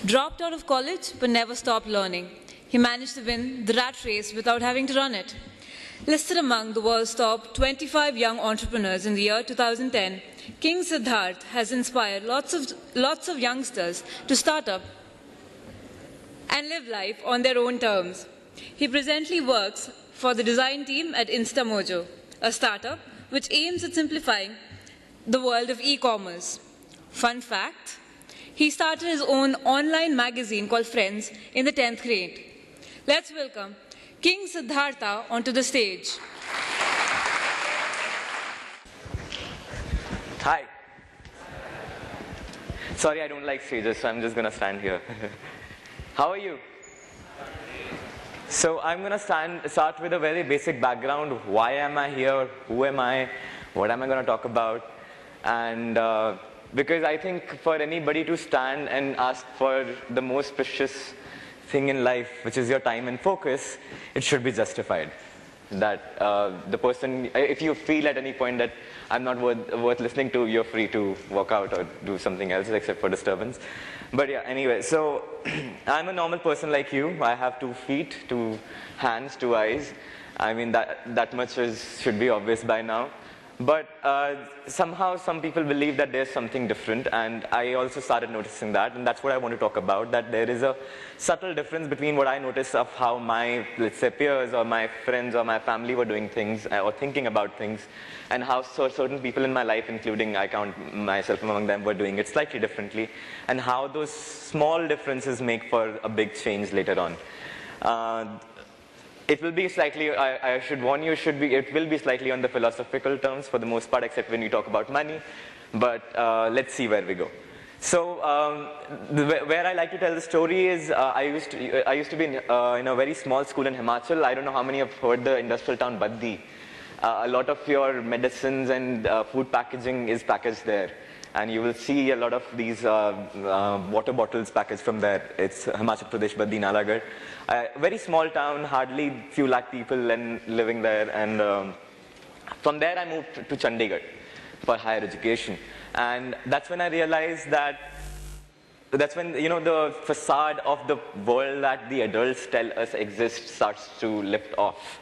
Dropped out of college but never stopped learning. He managed to win the rat race without having to run it. Listed among the world's top 25 young entrepreneurs in the year 2010, King Sidharth has inspired lots of youngsters to start up and live life on their own terms. He presently works for the design team at InstaMojo, a startup which aims at simplifying the world of e-commerce. Fun fact, he started his own online magazine called Friends in the 10th grade. Let's welcome King Sidhartha onto the stage. Hi. Sorry, I don't like stages, so I'm just going to stand here. How are you? So I'm going to start with a very basic background. Why am I here? Who am I? What am I going to talk about? And because I think for anybody to stand and ask for the most precious thing in life, which is your time and focus, it should be justified. That the person, if you feel at any point that I'm not worth listening to, you're free to walk out or do something else except for disturbance. But yeah, anyway, so I'm a normal person like you. I have 2 feet, 2 hands, 2 eyes. I mean, that much should be obvious by now. But somehow some people believe that there's something different, and I also started noticing that, and that's what I want to talk about, that there is a subtle difference between what I notice of how my, let's say, peers or my friends or my family were doing things or thinking about things, and how certain people in my life, including I count myself among them, were doing it slightly differently, and how those small differences make for a big change later on. It will be slightly, I should warn you, it will be slightly on the philosophical terms for the most part, except when we talk about money. But let's see where we go. So where I like to tell the story is I used to be in a very small school in Himachal. I don't know how many have heard the industrial town Baddi. A lot of your medicines and food packaging is packaged there. And you will see a lot of these water bottles packaged from there. It's Himachal Pradesh, Baddi, Nalagarh. Very small town, hardly few lakh people and living there. And from there I moved to Chandigarh for higher education. And that's when I realized that's when, you know, the facade of the world that the adults tell us exists starts to lift off.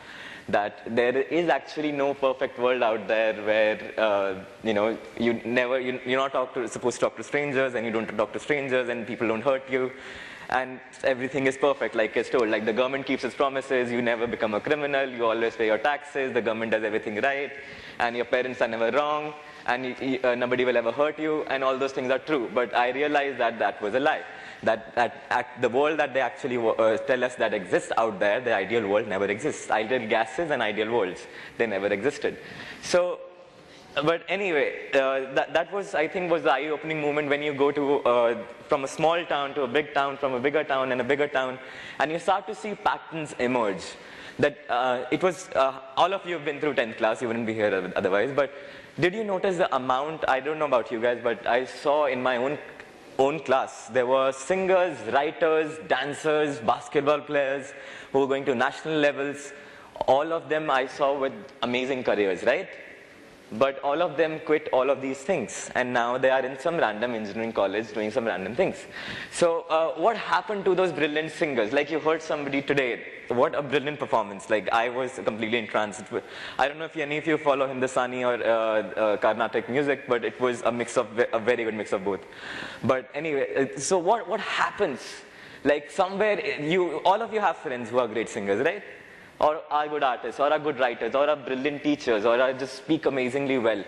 That there is actually no perfect world out there where, you know, you're not supposed to talk to strangers, and you don't talk to strangers, and people don't hurt you, and everything is perfect, like it's told. Like the government keeps its promises, you never become a criminal, you always pay your taxes, the government does everything right, and your parents are never wrong, and nobody will ever hurt you, and all those things are true. But I realized that that was a lie. That the world that they actually tell us that exists out there, the ideal world, never exists. Ideal gases and ideal worlds, they never existed. So, but anyway, that was, I think, was the eye-opening moment when you go to, from a small town to a big town, from a bigger town and a bigger town, and you start to see patterns emerge. That it was, all of you have been through 10th class, you wouldn't be here otherwise, but did you notice the amount, I don't know about you guys, but I saw in my own class, there were singers, writers, dancers, basketball players who were going to national levels. All of them I saw with amazing careers, right? But all of them quit all of these things, and now they are in some random engineering college doing some random things. So what happened to those brilliant singers? Like you heard somebody today, what a brilliant performance. Like I was completely entranced. I don't know if any of you follow Hindustani or Carnatic music, but it was a very good mix of both. But anyway, so what happens? Like somewhere, all of you have friends who are great singers, right? Or are good artists, or are good writers, or are brilliant teachers, or are just speak amazingly well.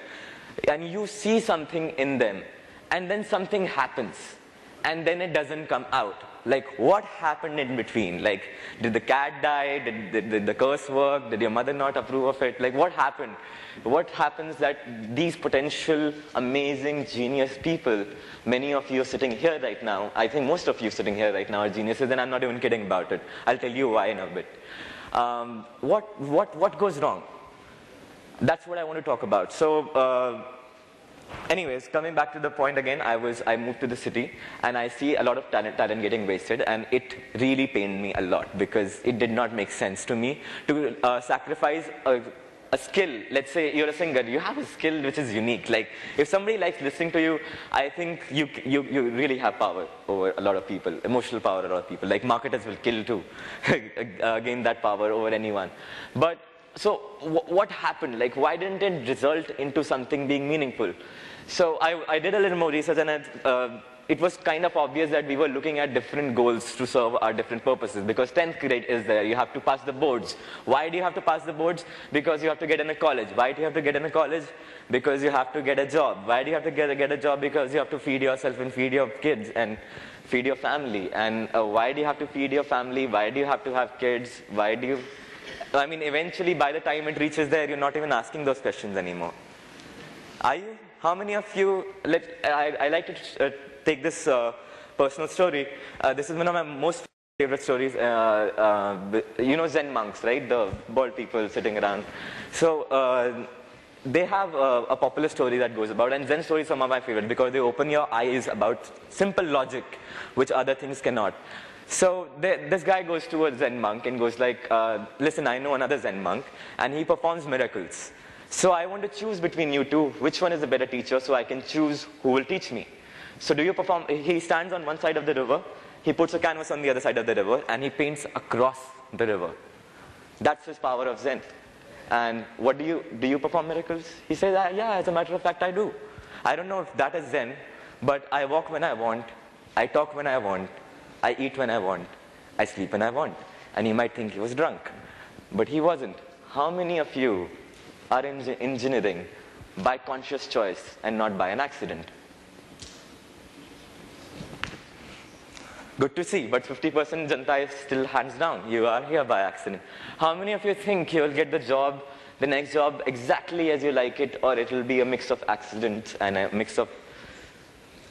And you see something in them, and then something happens, and then it doesn't come out. Like, what happened in between? Like, did the cat die? Did the curse work? Did your mother not approve of it? Like, what happened? What happens that these potential, amazing, genius people, many of you sitting here right now, I think most of you sitting here right now are geniuses, and I'm not even kidding about it. I'll tell you why in a bit. What goes wrong? That's what I want to talk about. So, anyways, coming back to the point again, I moved to the city, and I see a lot of talent getting wasted, and it really pained me a lot because it did not make sense to me to sacrifice a skill. Let's say you're a singer, you have a skill which is unique. Like, if somebody likes listening to you, I think you really have power over a lot of people, emotional power over a lot of people. Like, marketers will kill to gain that power over anyone. But, so what happened? Like, why didn't it result into something being meaningful? So I did a little more research, and it was kind of obvious that we were looking at different goals to serve our different purposes, because 10th grade is there, you have to pass the boards. Why do you have to pass the boards? Because you have to get in a college. Why do you have to get in a college? Because you have to get a job. Why do you have to get a job? Because you have to feed yourself and feed your kids and feed your family. And why do you have to feed your family? Why do you have to have kids? Why do you... I mean, eventually, by the time it reaches there, you're not even asking those questions anymore. Are you? How many of you... I like to... take this personal story. This is one of my most favorite stories. You know Zen monks, right? The bald people sitting around. So they have a popular story that goes about, and Zen stories are some of my favorite because they open your eyes about simple logic, which other things cannot. So this guy goes to a Zen monk and goes like, listen, I know another Zen monk, and he performs miracles. So I want to choose between you two, which one is the better teacher, so I can choose who will teach me. So do you perform? He stands on one side of the river, he puts a canvas on the other side of the river, and he paints across the river. That's his power of Zen. And what do you perform miracles? He says, yeah, as a matter of fact, I do. I don't know if that is Zen, but I walk when I want, I talk when I want, I eat when I want, I sleep when I want. And you might think he was drunk, but he wasn't. How many of you are engineering by conscious choice and not by an accident? Good to see, but 50% Janta is still hands down. You are here by accident. How many of you think you will get the job, the next job, exactly as you like it, or it will be a mix of accidents and a mix of...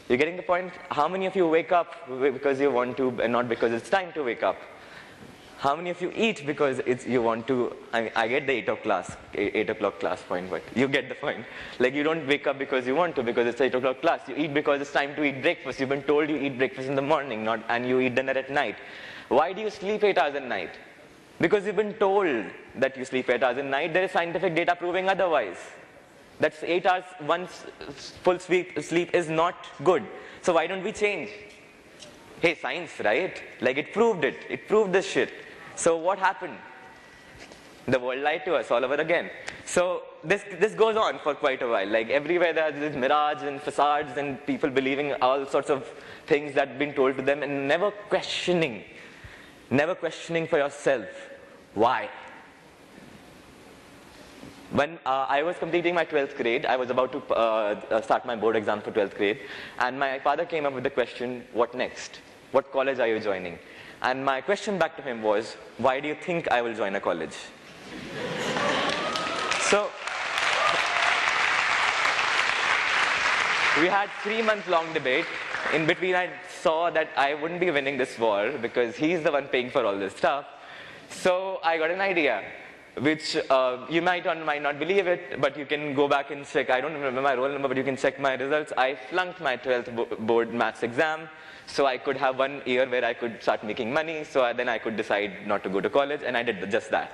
You're getting the point? How many of you wake up because you want to and not because it's time to wake up? How many of you eat because you want to? I get the 8 o'clock class point, but you get the point. Like, you don't wake up because you want to, because it's 8 o'clock class. You eat because it's time to eat breakfast. You've been told you eat breakfast in the morning, and you eat dinner at night. Why do you sleep 8 hours at night? Because you've been told that you sleep 8 hours at night. There is scientific data proving otherwise. That's 8 hours, once full sleep is not good. So why don't we change? Hey, science, right? Like, it proved it. It proved this shit. So what happened? The world lied to us all over again. So this goes on for quite a while. Like, everywhere there's this mirage and facades and people believing all sorts of things that have been told to them, and never questioning for yourself. Why? When I was completing my 12th grade, I was about to start my board exam for 12th grade, and my father came up with the question, what next? What college are you joining? And my question back to him was, why do you think I will join a college? So, we had 3-month-long debate. In between, I saw that I wouldn't be winning this war because he's the one paying for all this stuff. So I got an idea, which you might or might not believe it, but you can go back and check. I don't remember my roll number, but you can check my results. I flunked my 12th board maths exam. So I could have 1 year where I could start making money, so then I could decide not to go to college, and I did just that.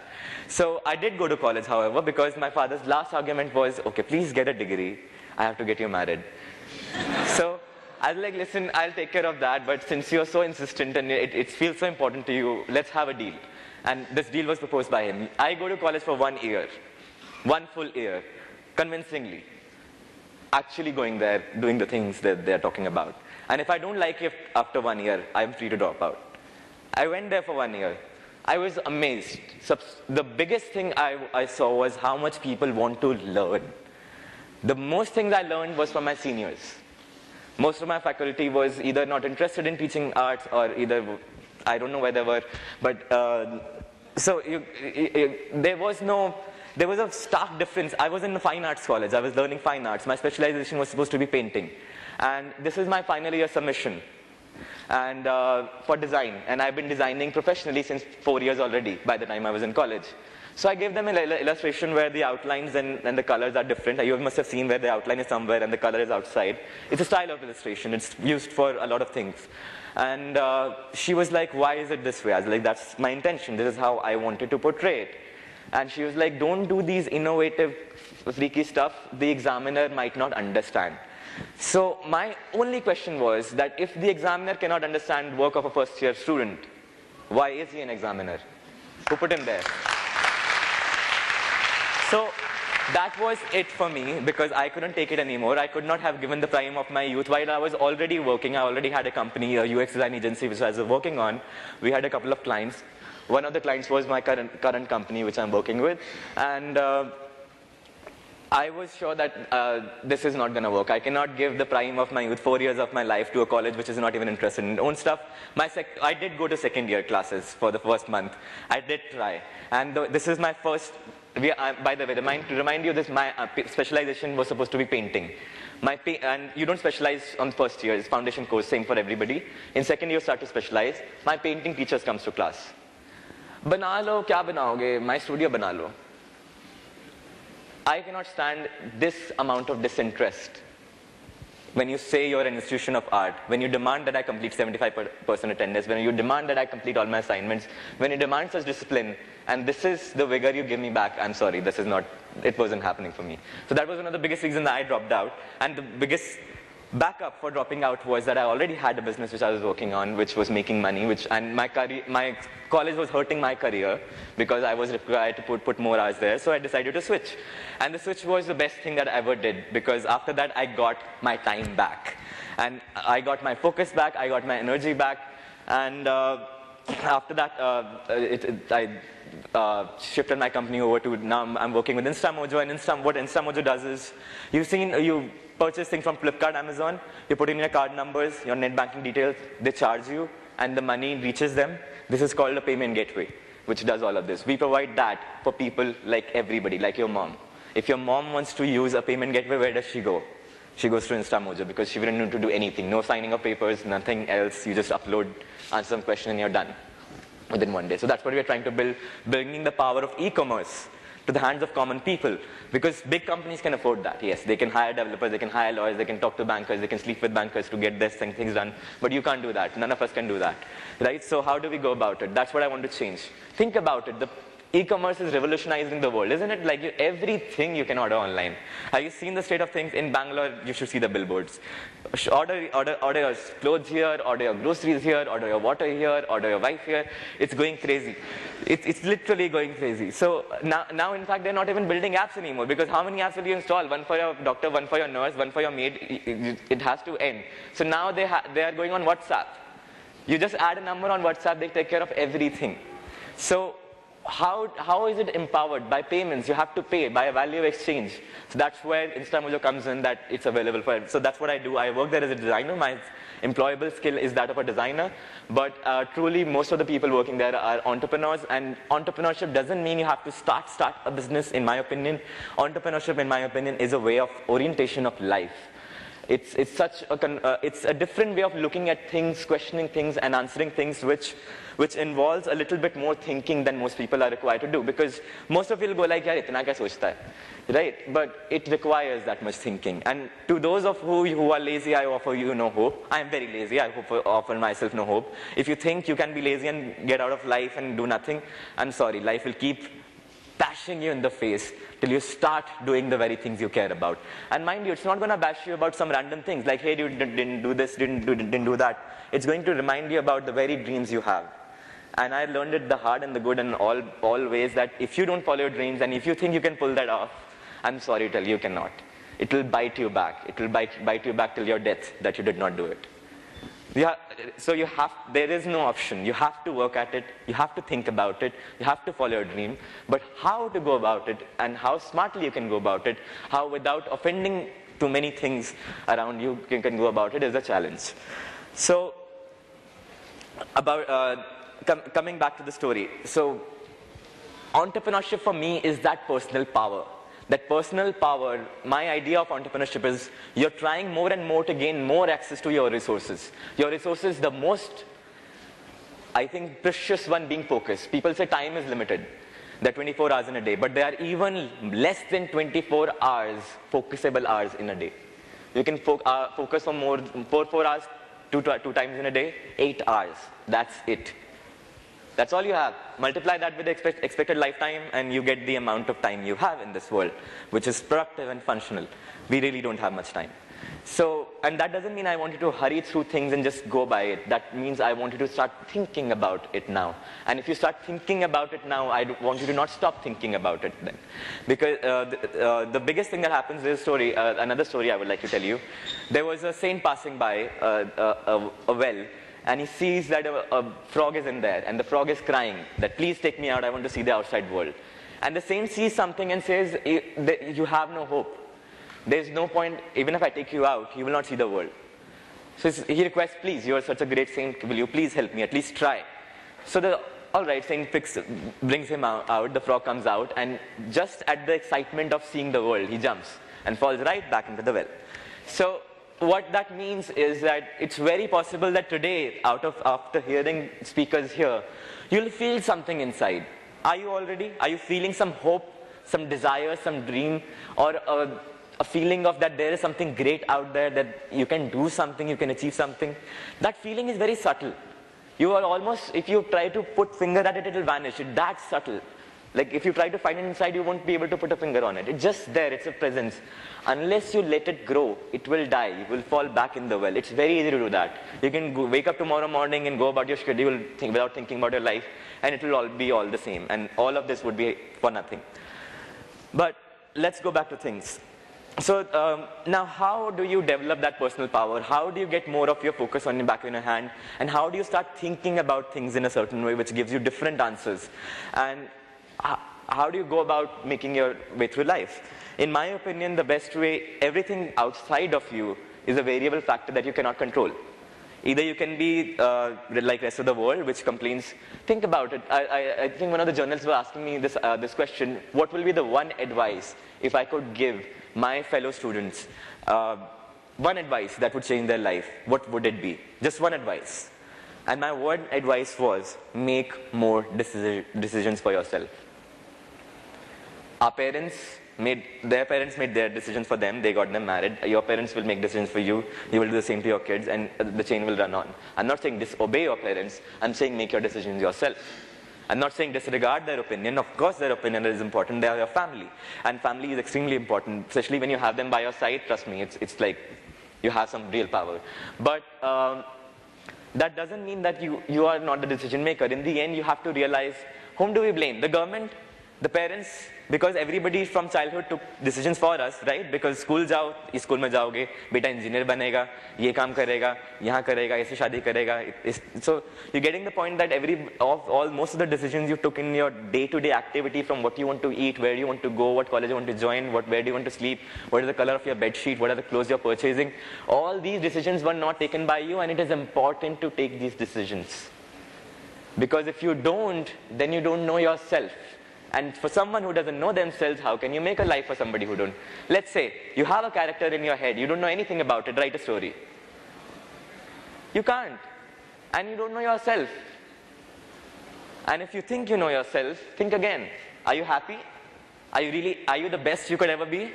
So I did go to college, however, because my father's last argument was, okay, please get a degree, I have to get you married. So I was like, listen, I'll take care of that, but since you're so insistent and it feels so important to you, let's have a deal. And this deal was proposed by him. I go to college for 1 year, 1 full year, convincingly, actually going there, doing the things that they're talking about. And if I don't like it after 1 year, I'm free to drop out. I went there for 1 year. I was amazed. So the biggest thing I saw was how much people want to learn. The most things I learned was from my seniors. Most of my faculty was either not interested in teaching arts, or either, I don't know where they were, but there was a stark difference. I was in a fine arts college. I was learning fine arts. My specialization was supposed to be painting. And this is my final year submission, and for design. And I've been designing professionally since 4 years already, by the time I was in college. So I gave them an illustration where the outlines and the colors are different. You must have seen where the outline is somewhere and the color is outside. It's a style of illustration. It's used for a lot of things. And she was like, why is it this way? I was like, that's my intention. This is how I wanted to portray it. And she was like, don't do these innovative, freaky stuff. The examiner might not understand. So my only question was that if the examiner cannot understand work of a first-year student, why is he an examiner? Who put him there? So that was it for me, because I couldn't take it anymore. I could not have given the prime of my youth while I was already working. I already had a company, a UX design agency, which I was working on. We had a couple of clients. One of the clients was my current company, which I'm working with. And I was sure that this is not going to work. I cannot give the prime of my youth, 4 years of my life, to a college which is not even interested in own stuff. I did go to second year classes for the first month. I did try. And this is my first, by the way, to remind you this, my specialization was supposed to be painting. And you don't specialize on first year, it's foundation course, same for everybody. In second year, you start to specialize. My painting teachers comes to class. Bana lo, kya banaoge? My studio bana lo. I cannot stand this amount of disinterest when you say you're an institution of art, when you demand that I complete 75% attendance, when you demand that I complete all my assignments, when you demand such discipline, and this is the vigor you give me back, I'm sorry, it wasn't happening for me. So that was one of the biggest reasons that I dropped out, and the biggest backup for dropping out was that I already had a business which I was working on, which was making money, and my college was hurting my career because I was required to put more hours there, so I decided to switch. And the switch was the best thing that I ever did, because after that I got my time back. And I got my focus back, I got my energy back, and after that I shifted my company over to, now I'm working with InstaMojo, and what InstaMojo does is, you purchase things from Flipkart, Amazon, you put in your card numbers, your net banking details, they charge you, and the money reaches them. This is called a payment gateway, which does all of this. We provide that for people like everybody, like your mom. If your mom wants to use a payment gateway, where does she go? She goes to InstaMojo, because she wouldn't need to do anything. No signing of papers, nothing else. You just upload, answer some question, and you're done within 1 day. So that's what we're trying to build, bringing the power of e-commerce to the hands of common people, because big companies can afford that. Yes, they can hire developers, they can hire lawyers, they can talk to bankers, they can sleep with bankers to get this things done, but you can't do that. None of us can do that, right? So how do we go about it? That's what I want to change. Think about it. The e-commerce is revolutionizing the world, isn't it? Like everything you can order online. Have you seen the state of things in Bangalore? You should see the billboards. Order your clothes here, order your groceries here, order your water here, order your wife here. It's going crazy. It's literally going crazy. So now in fact, they're not even building apps anymore, because how many apps will you install? One for your doctor, one for your nurse, one for your maid. It has to end. So now they are going on WhatsApp. You just add a number on WhatsApp, they take care of everything. So how is it empowered? By payments. You have to pay by a value exchange. So that's where InstaMojo comes in, that it's available for it. So that's what I do. I work there as a designer. My employable skill is that of a designer. But truly, most of the people working there are entrepreneurs. And entrepreneurship doesn't mean you have to start a business, in my opinion. Entrepreneurship, in my opinion, is a way of orientation of life. It's a different way of looking at things, questioning things, and answering things, which involves a little bit more thinking than most people are required to do. Because most of you will go like, yaar, itna kya sochta hai? Right? But it requires that much thinking. And to those of you who are lazy, I offer you no hope. I am very lazy. I offer myself no hope. If you think you can be lazy and get out of life and do nothing, I'm sorry. Life will keep bashing you in the face till you start doing the very things you care about. And mind you, it's not going to bash you about some random things like, hey, you didn't do this, didn't do that. It's going to remind you about the very dreams you have. And I learned it the hard and the good and all ways, that if you don't follow your dreams and if you think you can pull that off, I'm sorry to tell you, you cannot. It will bite you back. It will bite you back till your death that you did not do it. So there is no option. You have to work at it. You have to think about it. You have to follow your dream. But how to go about it and how smartly you can go about it, how without offending too many things around you can go about it, is a challenge. So coming back to the story. So entrepreneurship for me is that personal power. That personal power, my idea of entrepreneurship is you're trying more and more to gain more access to your resources. Your resources, the most, I think, precious one being focus. People say time is limited. There are 24 hours in a day, but there are even less than 24 hours, focusable hours in a day. You can focus for 4 hours, two times in a day, 8 hours. That's it. That's all you have. Multiply that with the expected lifetime and you get the amount of time you have in this world, which is productive and functional. We really don't have much time. So, and that doesn't mean I want you to hurry through things and just go by it. That means I want you to start thinking about it now. And if you start thinking about it now, I want you to not stop thinking about it then. Because the biggest thing that happens is another story I would like to tell you. There was a saint passing by a well, and he sees that a frog is in there, and the frog is crying that, please take me out, I want to see the outside world. And the saint sees something and says, you have no hope. There's no point, even if I take you out, you will not see the world. So he requests, please, you are such a great saint, will you please help me, at least try. So all right, saint brings him out, the frog comes out, and just at the excitement of seeing the world, he jumps and falls right back into the well. So what that means is that it's very possible that today, after hearing speakers here, you'll feel something inside. Are you already? Are you feeling some hope, some desire, some dream, or a feeling of that there is something great out there, that you can do something, you can achieve something? That feeling is very subtle. You are almost, if you try to put finger at it, it will vanish. It's that subtle. Like if you try to find it inside, you won't be able to put a finger on it. It's just there, it's a presence. Unless you let it grow, it will die, you will fall back in the well. It's very easy to do that. You can wake up tomorrow morning and go about your schedule without thinking about your life, and it will all be all the same. And all of this would be for nothing. But let's go back to things. So now how do you develop that personal power? How do you get more of your focus on the back of your hand? And how do you start thinking about things in a certain way which gives you different answers? And how do you go about making your way through life? In my opinion, the best way, everything outside of you is a variable factor that you cannot control. Either you can be like rest of the world, which complains. Think about it. I think one of the journalists were asking me this question: what will be the one advice if I could give my fellow students one advice that would change their life? What would it be? Just one advice. And my one advice was, make more decisions for yourself. Our parents made their decisions for them. They got them married. Your parents will make decisions for you. You will do the same to your kids, and the chain will run on. I'm not saying disobey your parents. I'm saying make your decisions yourself. I'm not saying disregard their opinion. Of course their opinion is important. They are your family. And family is extremely important, especially when you have them by your side. Trust me, it's like you have some real power. But that doesn't mean that you are not the decision maker. In the end, you have to realize, whom do we blame? The government? The parents? Because everybody from childhood took decisions for us, right? Because school jao, is school mein jaoge, beta engineer banega, ye kaam karega, yahan karega, aise shadi karega. So you're getting the point that most of the decisions you took in your day-to-day activity, from what you want to eat, where you want to go, what college you want to join, where do you want to sleep, what is the color of your bed sheet, what are the clothes you're purchasing, all these decisions were not taken by you, and it is important to take these decisions. Because if you don't, then you don't know yourself. And for someone who doesn't know themselves, how can you make a life for somebody who don't? Let's say you have a character in your head, you don't know anything about it, write a story. You can't. And you don't know yourself. And if you think you know yourself, think again. Are you happy? Are you the best you could ever be?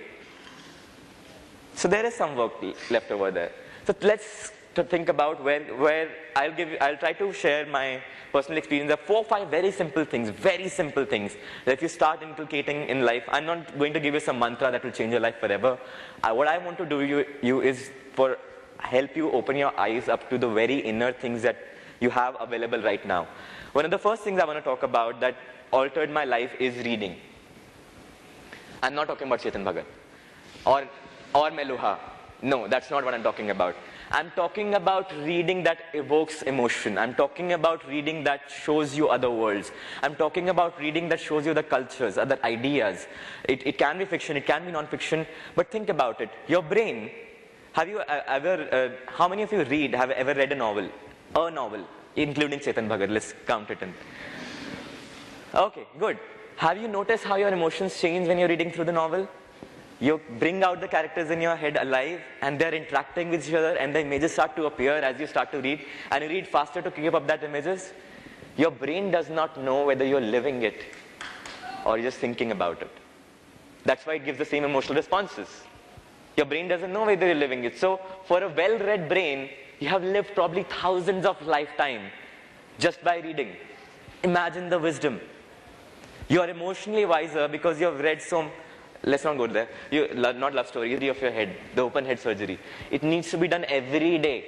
So there is some work left over there. So let's think about where I'll try to share my personal experience. There are 4 or 5 very simple things that if you start inculcating in life. I'm not going to give you some mantra that will change your life forever. What I want to do you is help you open your eyes up to the very inner things that you have available right now. One of the first things I want to talk about that altered my life is reading. I'm not talking about Chetan Bhagat or Meluha. No, that's not what I'm talking about. I'm talking about reading that evokes emotion. I'm talking about reading that shows you other worlds. I'm talking about reading that shows you the cultures, other ideas. It can be fiction, it can be non-fiction, but think about it. Your brain, have you ever, how many of you have ever read a novel? A novel, including Chetan Bhagat, let's count it in. Okay, good. Have you noticed how your emotions change when you're reading through the novel? You bring out the characters in your head alive, and they're interacting with each other, and the images start to appear as you start to read, and you read faster to keep up that images. Your brain does not know whether you're living it or you're just thinking about it. That's why it gives the same emotional responses. Your brain doesn't know whether you're living it. So for a well-read brain, you have lived probably thousands of lifetimes just by reading. imagine the wisdom. You are emotionally wiser because you have read let's not go there. Not love story, theory of your head, the open head surgery. It needs to be done every day.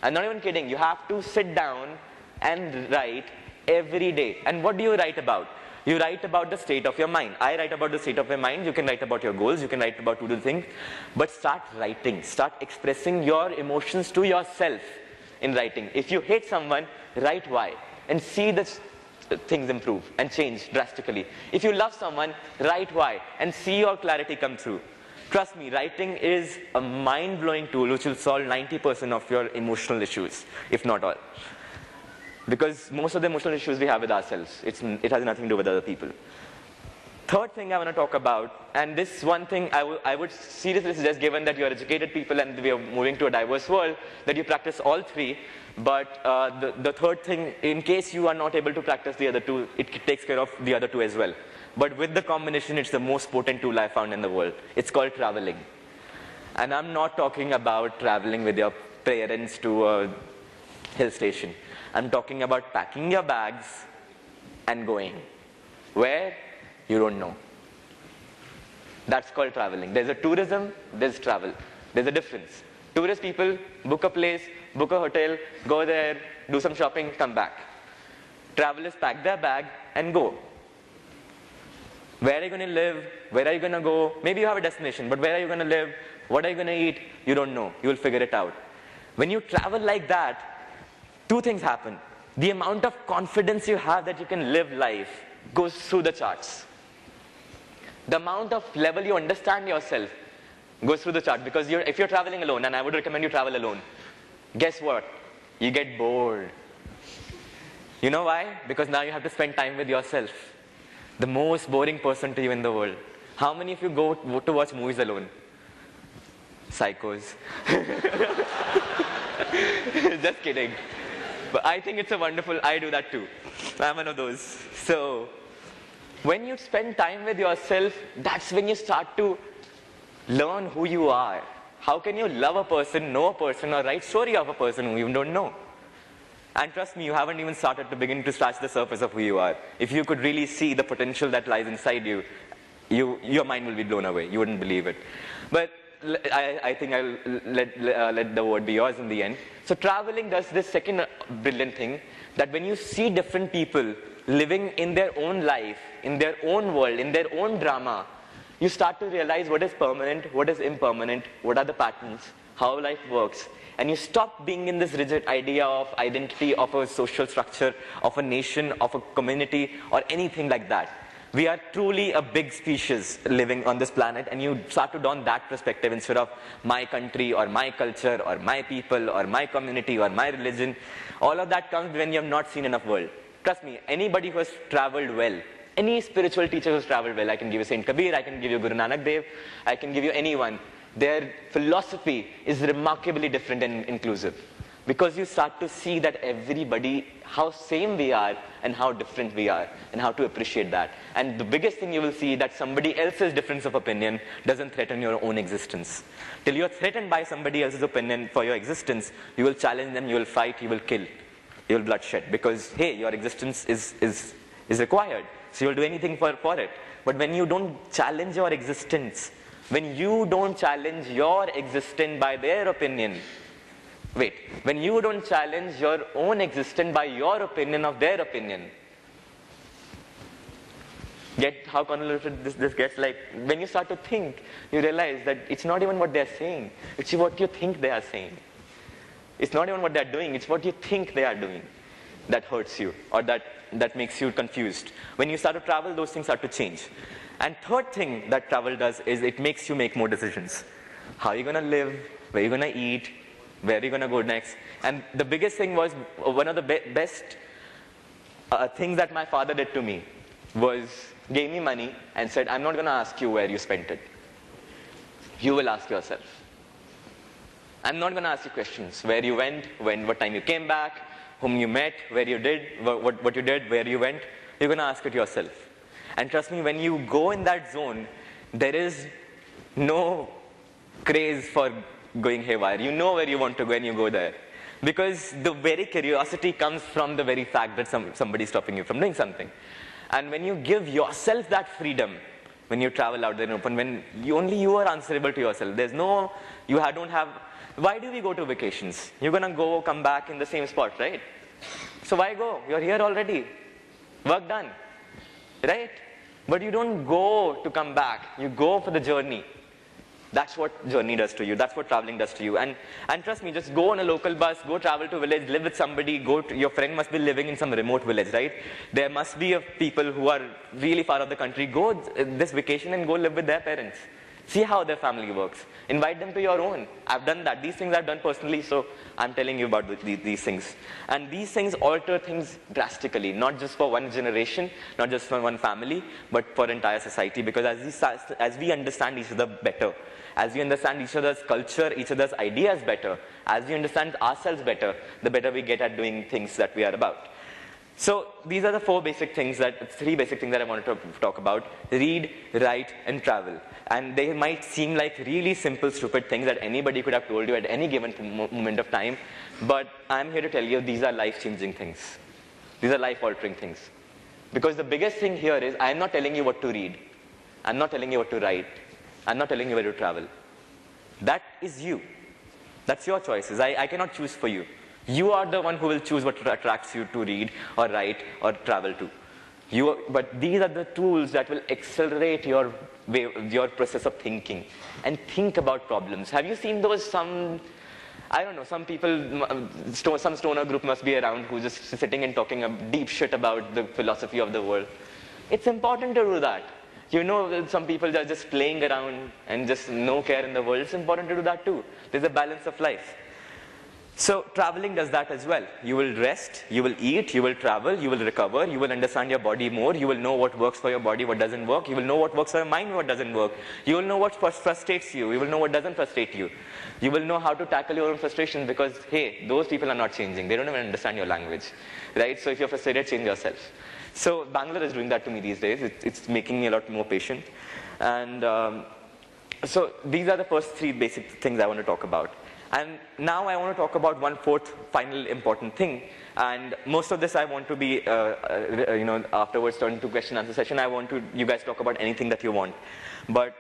I'm not even kidding. You have to sit down and write every day. And what do you write about? You write about the state of your mind. I write about the state of your mind. You can write about your goals. You can write about to-do things. But start writing. Start expressing your emotions to yourself in writing. If you hate someone, write why. And see the things improve and change drastically. If you love someone, write why and see your clarity come through. Trust me, writing is a mind-blowing tool which will solve 90% of your emotional issues, if not all. Because most of the emotional issues we have with ourselves, it has nothing to do with other people. Third thing I want to talk about, and this one thing I would seriously suggest, given that you are educated people and we are moving to a diverse world, that you practice all three. But the third thing, in case you are not able to practice the other two, it takes care of the other two as well. But with the combination, it's the most potent tool I found in the world. It's called traveling. And I'm not talking about traveling with your parents to a hill station. I'm talking about packing your bags and going. Where? You don't know. That's called traveling. There's a tourism, there's travel. There's a difference. Tourist people book a place, book a hotel, go there, do some shopping, come back. Travelers pack their bag and go. Where are you going to live? Where are you going to go? Maybe you have a destination, but where are you going to live? What are you going to eat? You don't know. You will figure it out. When you travel like that, two things happen. The amount of confidence you have that you can live life goes through the charts. The amount of level you understand yourself goes through the chart. Because if you're traveling alone, and I would recommend you travel alone, guess what? You get bored. You know why? Because now you have to spend time with yourself. The most boring person to you in the world. How many of you go to watch movies alone? Psychos. Just kidding. But I think it's a wonderful, I do that too. I'm one of those. So, when you spend time with yourself, that's when you start to learn who you are. How can you love a person, know a person, or write story of a person who you don't know? And trust me, you haven't even started to begin to scratch the surface of who you are. If you could really see the potential that lies inside you, your mind will be blown away. You wouldn't believe it. But I think I'll let the word be yours in the end. So traveling does this second brilliant thing, that when you see different people living in their own life, in their own world, in their own drama, you start to realize what is permanent, what is impermanent, what are the patterns, how life works. And you stop being in this rigid idea of identity, of a social structure, of a nation, of a community, or anything like that. We are truly a big species living on this planet, and you start to don that perspective instead of my country, or my culture, or my people, or my community, or my religion. All of that comes when you have not seen enough world. Trust me, anybody who has traveled well, any spiritual teacher who has traveled well, I can give you Saint Kabir, I can give you Guru Nanak Dev, I can give you anyone. Their philosophy is remarkably different and inclusive. Because you start to see that everybody, how same we are and how different we are, and how to appreciate that. And the biggest thing you will see, that somebody else's difference of opinion doesn't threaten your own existence. Till you're threatened by somebody else's opinion for your existence, you will challenge them, you will fight, you will kill, you will bloodshed. Because, hey, your existence is required. So you'll do anything for it. But when you don't challenge your existence, when you don't challenge your existence by their opinion, when you don't challenge your own existence by your opinion of their opinion, get how convoluted this gets? Like, when you start to think, you realize that it's not even what they're saying, it's what you think they are saying. It's not even what they're doing, it's what you think they are doing that hurts you, or that makes you confused. When you start to travel, those things start to change. And third thing that travel does is it makes you make more decisions. How are you going to live? Where are you going to eat? Where are you going to go next? And the biggest thing was, one of the best things that my father did to me was gave me money and said, I'm not going to ask you where you spent it. You will ask yourself. I'm not going to ask you questions. Where you went, what time you came back, whom you met, where you did, what you did, where you went. You're going to ask it yourself. And trust me, when you go in that zone, there is no craze for going haywire. You know where you want to go and you go there. Because the very curiosity comes from the very fact that somebody is stopping you from doing something. And when you give yourself that freedom, when you travel out there and open, when only you are answerable to yourself, there's no, you don't have, why do we go to vacations? You're going to go, come back in the same spot, right? So why go? You're here already. Work done, right? But you don't go to come back. You go for the journey. That's what journey does to you. That's what traveling does to you. And trust me, just go on a local bus, go travel to a village, live with somebody, your friend must be living in some remote village, right? There must be people who are really far off the country. Go this vacation and go live with their parents. See how their family works. Invite them to your own. I've done that. These things I've done personally, so I'm telling you about these things. And these things alter things drastically, not just for one generation, not just for one family, but for entire society. Because as we understand each other better, as we understand each other's culture, each other's ideas better, as we understand ourselves better, the better we get at doing things that we are about. So these are the three basic things that I wanted to talk about: read, write, and travel. And they might seem like really simple, stupid things that anybody could have told you at any given moment of time, but I'm here to tell you these are life-changing things. These are life-altering things. Because the biggest thing here is, I'm not telling you what to read. I'm not telling you what to write. I'm not telling you where to travel. That is you. That's your choices. I cannot choose for you. You are the one who will choose what attracts you to read or write or travel to. But these are the tools that will accelerate your process of thinking and think about problems. Have you seen those I don't know, some people, some stoner group must be around who's just sitting and talking a deep shit about the philosophy of the world. It's important to do that. You know, some people are just playing around and just no care in the world. It's important to do that too. There's a balance of life. So traveling does that as well. You will rest, you will eat, you will travel, you will recover, you will understand your body more, you will know what works for your body, what doesn't work, you will know what works for your mind, what doesn't work. You will know what frustrates you, you will know what doesn't frustrate you. You will know how to tackle your own frustration because, hey, those people are not changing. They don't even understand your language, right? So if you're frustrated, change yourself. So Bangalore is doing that to me these days. It's making me a lot more patient. And so these are the first three basic things I want to talk about. And now I want to talk about one fourth final important thing. And most of this I want to be, afterwards turn to question answer session. I want you guys talk about anything that you want. But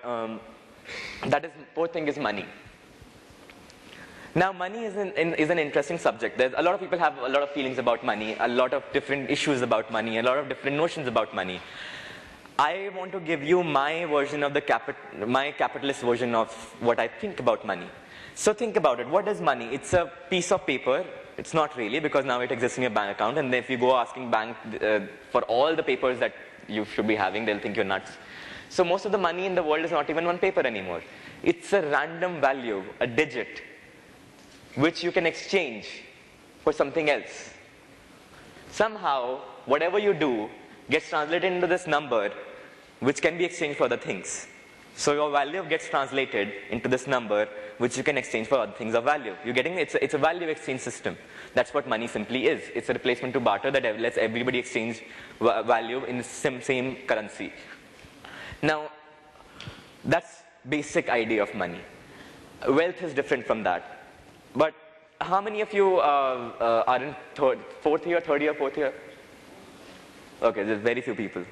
fourth thing is money. Now money is an interesting subject. A lot of people have a lot of feelings about money, a lot of different issues about money, a lot of different notions about money. I want to give you my version of my capitalist version of what I think about money. So think about it. What is money? It's a piece of paper. It's not really, because now it exists in your bank account. And if you go asking bank for all the papers that you should be having, they'll think you're nuts. So most of the money in the world is not even one paper anymore. It's a random value, a digit, which you can exchange for something else. Somehow, whatever you do gets translated into this number, which can be exchanged for other things. So your value gets translated into this number, which you can exchange for other things of value. You're getting it? It's a value exchange system. That's what money simply is. It's a replacement to barter that lets everybody exchange value in the same currency. Now, that's basic idea of money. Wealth is different from that. But how many of you are in third year, fourth year? Okay, there's very few people.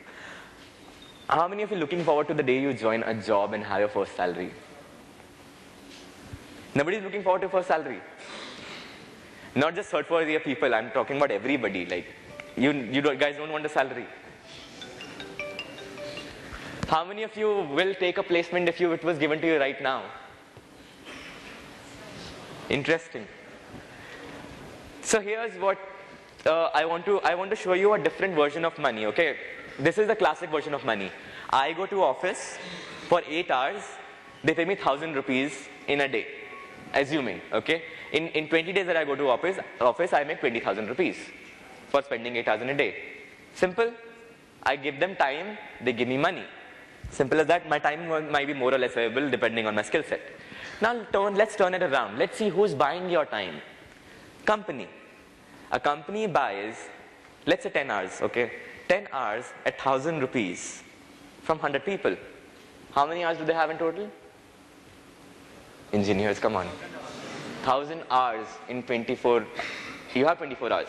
How many of you are looking forward to the day you join a job and have your first salary? Nobody's looking forward to first salary. Not just third, fourth year people, I'm talking about everybody. Like, you guys don't want a salary. How many of you will take a placement if it was given to you right now? Interesting. So here's what I want to show you a different version of money, okay? This is the classic version of money. I go to office for 8 hours, they pay me 1,000 rupees in a day, assuming, okay? In 20 days that I go to office I make 20,000 rupees for spending 8 hours in a day. Simple. I give them time, they give me money. Simple as that. My time might be more or less valuable depending on my skill set. Now let's turn it around. Let's see who's buying your time. Company. A company buys, let's say 10 hours, okay? 10 hours at 1,000 rupees from 100 people. How many hours do they have in total? Engineers, come on. 1,000 hours in 24, you have 24 hours.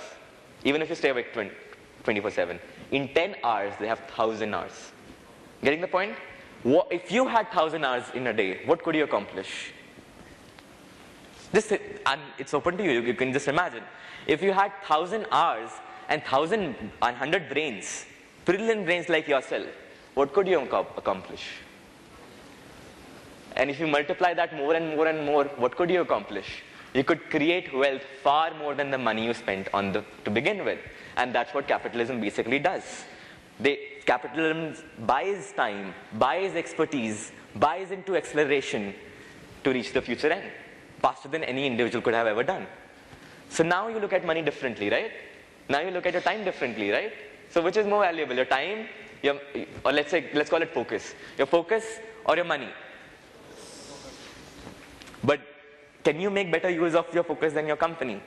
Even if you stay awake 24/7. In 10 hours, they have 1,000 hours. Getting the point? If you had 1,000 hours in a day, what could you accomplish? And it's open to you. You can just imagine. If you had 1,000 hours and 100 brains, brilliant brains like yourself, what could you accomplish? And if you multiply that more and more and more, what could you accomplish? You could create wealth far more than the money you spent to begin with. And that's what capitalism basically does. Capitalism buys time, buys expertise, buys into acceleration to reach the future end, faster than any individual could have ever done. So now you look at money differently, right? Now you look at your time differently, right? So which is more valuable, your time, or let's call it focus. Your focus or your money? But can you make better use of your focus than your company?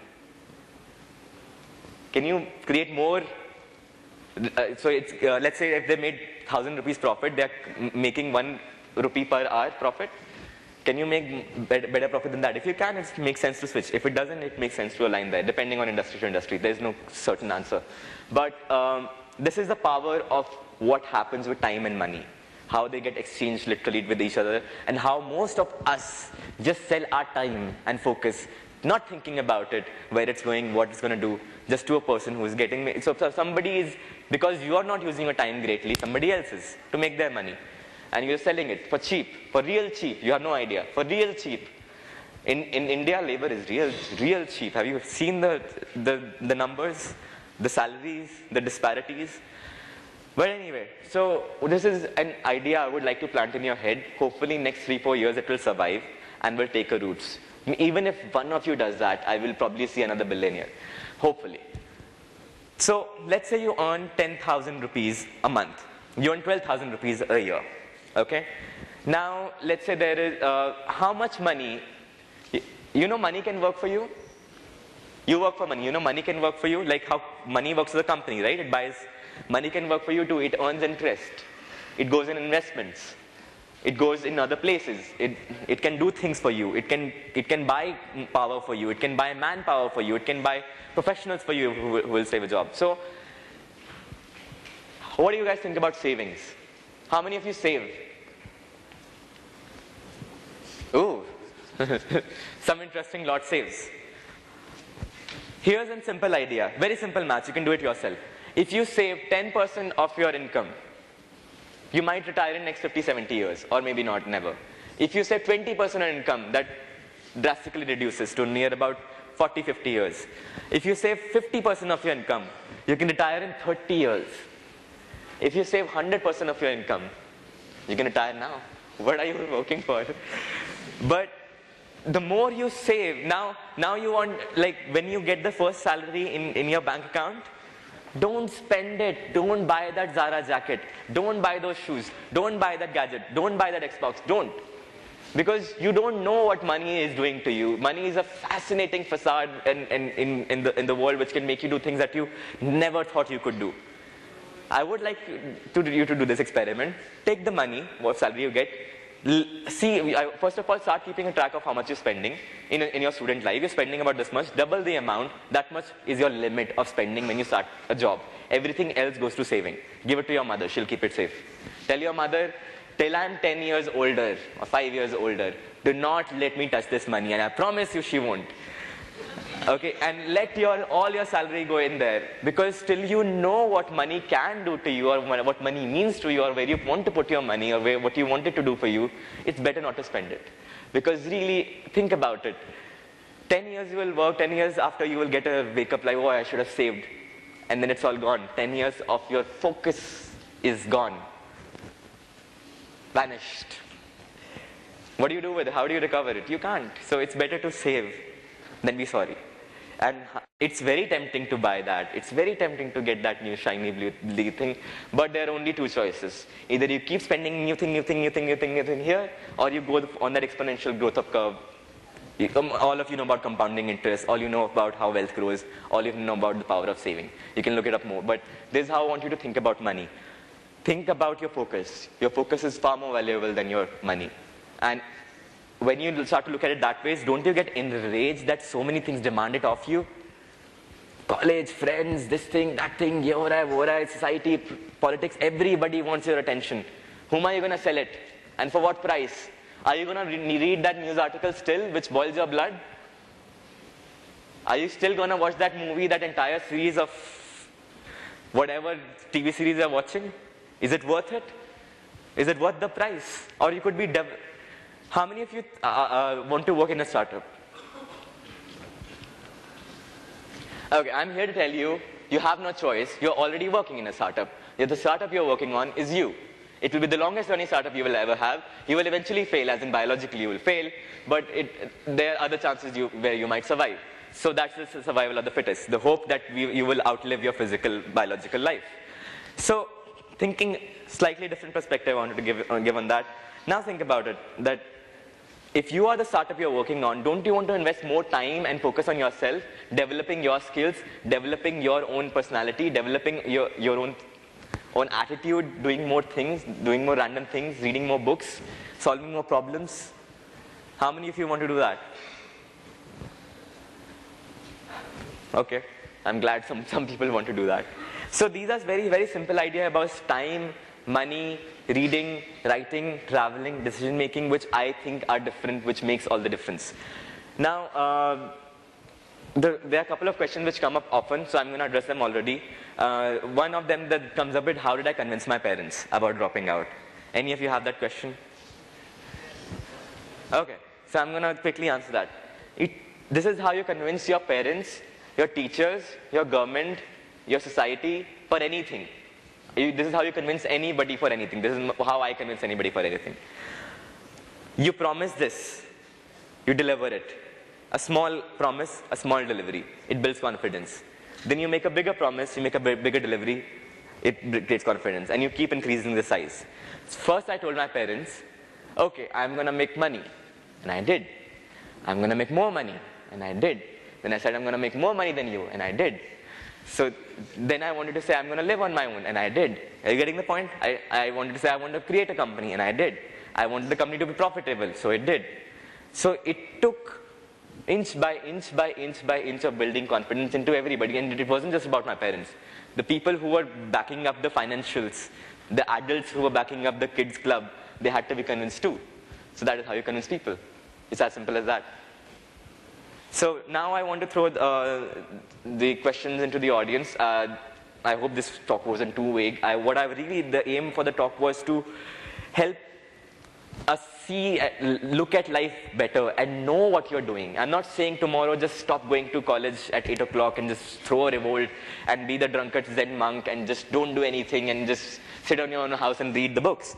Can you create more? So it's, let's say if they made 1,000 rupees profit, they're making 1 rupee per hour profit. Can you make better profit than that? If you can, it makes sense to switch. If it doesn't, it makes sense to align there, depending on industry to industry. There's no certain answer. But this is the power of what happens with time and money, how they get exchanged literally with each other, and how most of us just sell our time and focus, not thinking about it, where it's going, what it's going to do, just to a person who is getting. So somebody is, because you are not using your time greatly, somebody else is, to make their money. And you're selling it for cheap, for real cheap. You have no idea. For real cheap. In India, labor is real cheap. Have you seen the numbers, the salaries, the disparities? But anyway, so this is an idea I would like to plant in your head. Hopefully next 3-4 years it will survive and will take a roots. Even if one of you does that, I will probably see another billionaire. Hopefully. So let's say you earn 10,000 rupees a month. You earn 12,000 rupees a year. Okay? Now, let's say there is, how much money, you know money can work for you? You work for money. You know money can work for you? Like how money works for the company, right? It buys, money can work for you too. It earns interest. It goes in investments. It goes in other places. It can do things for you. It can buy power for you. It can buy manpower for you. It can buy professionals for you who will save a job. So, what do you guys think about savings? How many of you save? Ooh, some interesting lot saves. Here's a simple idea, very simple math, you can do it yourself. If you save 10% of your income, you might retire in next 50, 70 years, or maybe not, never. If you save 20% of income, that drastically reduces to near about 40, 50 years. If you save 50% of your income, you can retire in 30 years. If you save 100% of your income, you can retire now. What are you working for? But the more you save, now you want, like when you get the first salary in your bank account, don't spend it. Don't buy that Zara jacket. Don't buy those shoes. Don't buy that gadget. Don't buy that Xbox. Don't. Because you don't know what money is doing to you. Money is a fascinating facade in the world which can make you do things that you never thought you could do. I would like you to do this experiment. Take the money, what salary you get. First of all, start keeping a track of how much you're spending in your student life. You're spending about this much, double the amount. That much is your limit of spending when you start a job. Everything else goes to saving. Give it to your mother. She'll keep it safe. Tell your mother, till I'm 10 years older or 5 years older, do not let me touch this money. And I promise you she won't. Okay, and let all your salary go in there, because till you know what money can do to you, or what money means to you, or where you want to put your money, or what you want it to do for you, it's better not to spend it. Because really, think about it. 10 years you will work, 10 years after you will get a wake up like, oh, I should have saved. And then it's all gone. 10 years of your focus is gone. Vanished. What do you do with it? How do you recover it? You can't. So it's better to save than be sorry. And it's very tempting to buy that. It's very tempting to get that new shiny blue thing. But there are only two choices. Either you keep spending new thing here, or you go on that exponential growth of curve. All of you know about compounding interest. All you know about how wealth grows. All you know about the power of saving. You can look it up more. But this is how I want you to think about money. Think about your focus. Your focus is far more valuable than your money. And when you start to look at it that way, don't you get enraged that so many things demand it of you? College, friends, this thing, that thing, ye ho raha hai, wo raha hai, society, politics, everybody wants your attention. Whom are you going to sell it? And for what price? Are you going to read that news article still, which boils your blood? Are you still going to watch that movie, that entire series of whatever TV series you're watching? Is it worth it? Is it worth the price? Or you could be... How many of you want to work in a startup? Okay, I'm here to tell you, you have no choice. You're already working in a startup. The startup you're working on is you. It will be the longest running startup you will ever have. You will eventually fail, as in biologically you will fail, but there are other chances where you might survive. So that's the survival of the fittest, the hope that you will outlive your physical, biological life. So thinking slightly different perspective I wanted to give on that. Now think about it, that if you are the startup you're working on, don't you want to invest more time and focus on yourself, developing your skills, developing your own personality, developing your own attitude, doing more things, doing more random things, reading more books, solving more problems? How many of you want to do that? Okay, I'm glad some people want to do that. So these are very, very simple ideas about time, money, reading, writing, traveling, decision making, which I think are different, which makes all the difference. Now, there are a couple of questions which come up often, so I'm going to address them already. One of them that comes up is, how did I convince my parents about dropping out? Any of you have that question? Okay, so I'm going to quickly answer that. This is how you convince your parents, your teachers, your government, your society for anything. This is how you convince anybody for anything. This is how I convince anybody for anything. You promise this, you deliver it. A small promise, a small delivery. It builds confidence. Then you make a bigger promise, you make a bigger delivery, it creates confidence. And you keep increasing the size. First I told my parents, okay, I'm going to make money. And I did. I'm going to make more money. And I did. Then I said, I'm going to make more money than you. And I did. So then I wanted to say, I'm going to live on my own, and I did. Are you getting the point? I wanted to say, I want to create a company, and I did. I wanted the company to be profitable, so it did. So it took inch by inch by inch by inch of building confidence into everybody, and it wasn't just about my parents. The people who were backing up the financials, the adults who were backing up the kids club, they had to be convinced too. So that is how you convince people. It's as simple as that. So now I want to throw the questions into the audience. I hope this talk wasn't too vague. The aim for the talk was to help us look at life better and know what you're doing. I'm not saying tomorrow just stop going to college at 8 o'clock and just throw a revolt and be the drunkard Zen monk and just don't do anything and just sit on your own house and read the books.